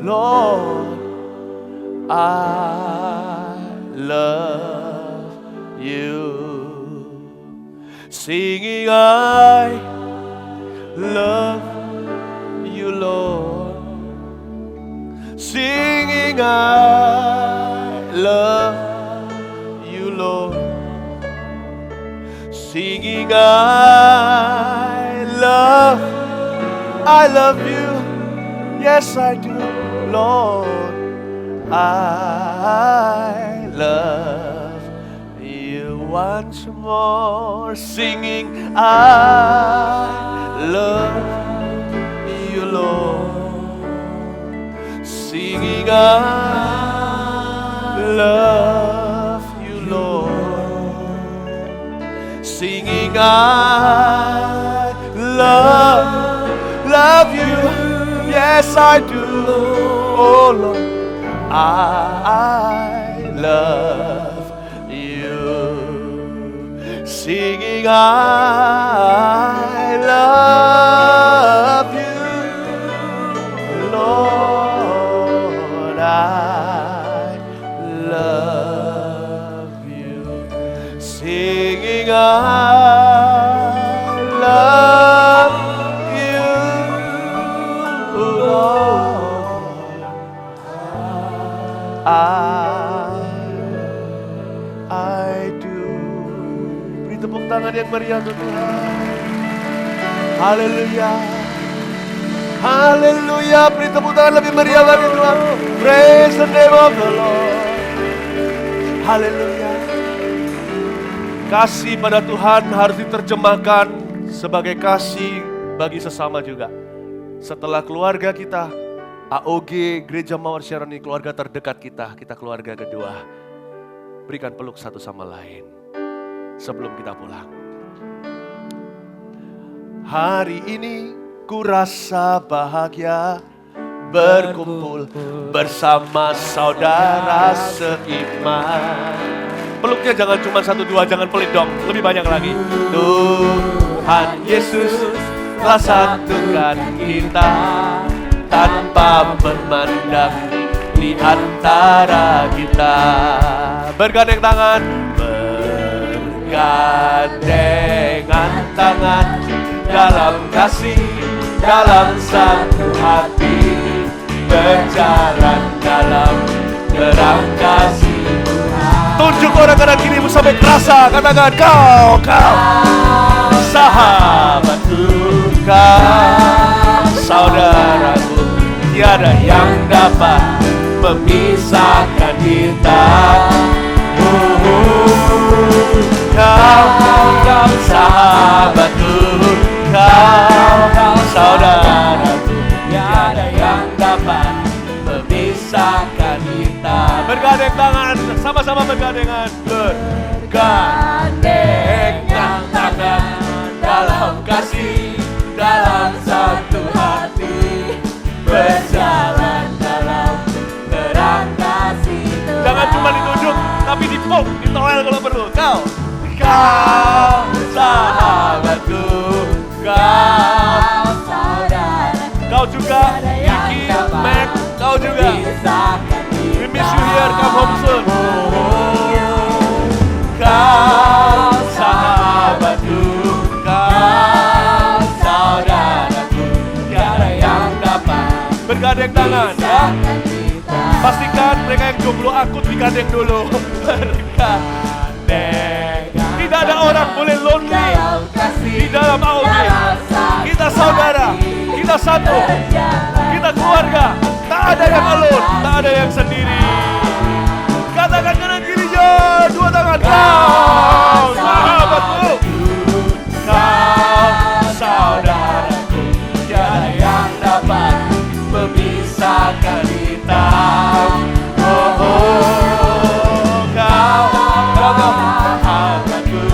Lord. I love you. Singing I love you Lord. Singing I love you Lord. Singing I I love you. Yes, I do, Lord. I love you. Once more singing, I love you, Lord. Singing, I love you, Lord. Singing, I love you. Yes, I do, oh Lord. I love you. Singing, I love you, Lord. I love you. Singing, I love you, Lord. I do. Beri tepuk tangan yang meriah untuk Tuhan. Haleluya. Haleluya. Beri tepuk tangan lebih meriah lagi Tuhan. Praise the name of the Lord. Haleluya. Kasih pada Tuhan harus diterjemahkan sebagai kasih bagi sesama juga. Setelah keluarga kita, AOG, Gereja Mawar Syaroni, keluarga terdekat kita keluarga kedua. Berikan peluk satu sama lain sebelum kita pulang. Hari ini ku rasa bahagia berkumpul bersama saudara seiman. Peluknya jangan cuma 1-2, jangan pelit dong, lebih banyak lagi. Tuhan Yesus telah satukan kita tanpa memandang di antara kita. Bergandeng tangan, bergandengan tangan dalam kasih, dalam satu hati, berjalan dalam terang kasih Tuhan. Tunjuk orang kanan kirimu sampai terasa, katakan kau sahabatku, kau saudaraku. Tiada yang dapat memisahkan kita. Kau sahabatku, kau saudaraku. Tiada yang dapat memisahkan kita. Bergandeng tangan, sama-sama bergandengan. Bergandengan tangan dalam kasih, dalam satu hati, berjalan dalam terang kasih Tuhan. Jangan cuma ditunjuk, tapi dipok, ditoel kalau perlu. Kau sahabatku, kau saudara, kau juga Iki, Mac, kau juga. We miss you here, come home soon. Kau sahabatku, kau saudaraku, tiada yang dapat bergandeng tangan ya. Pastikan mereka yang jomblo akut digandeng dulu. Bergandeng. Tidak ada orang boleh lonely di dalam AOG. Kita saudara, kita satu, kita keluarga. Tak ada yang alone, tak ada yang sendiri. Katakan kanan kirinya, dua tangan. Kau sahabatku, kau saudaraku, tiada yang dapat memisahkan kita. Oh, oh, kau sahabatku,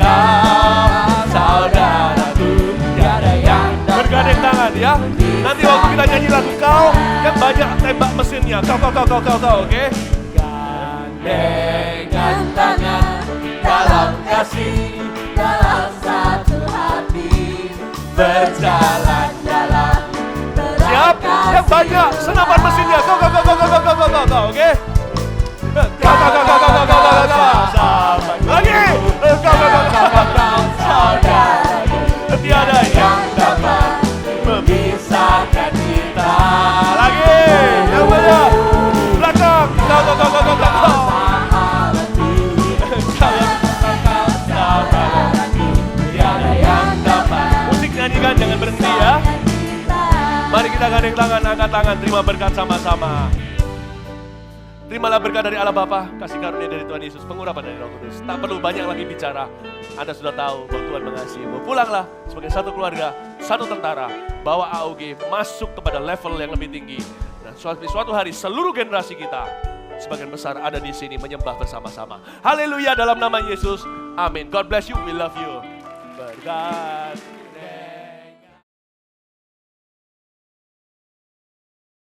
kau saudaraku, tiada yang dapat. Bergandeng tangan ya. Nanti waktu kita nyanyi lagu kau, yang banyak tembak mesinnya. Kau, oke? Gandengan tangan dalam kasih, dalam satu hati, berjalan dalam terang. Siap? Yang banyak senapan mesinnya. Kau, oke? Kau. Lagi. Kau, saudara. Tiada yang dapat memisahkan kita. Lagi. Yang banyak. Belakang. Kau. Musik nyanyikan, jangan berhenti ya. gandeng tangan, angkat tangan, terima berkat sama-sama. Terimalah berkat dari Allah Bapa, kasih karunia dari Tuhan Yesus, pengurapan dari Roh Kudus. Tak perlu banyak lagi bicara, Anda sudah tahu bahwa Tuhan mengasihimu. Pulanglah sebagai satu keluarga, satu tentara, bawa AOG masuk kepada level yang lebih tinggi. Dan suatu hari seluruh generasi kita, sebagian besar ada di sini menyembah bersama-sama. Haleluya dalam nama Yesus, amin. God bless you, we love you. Berkat.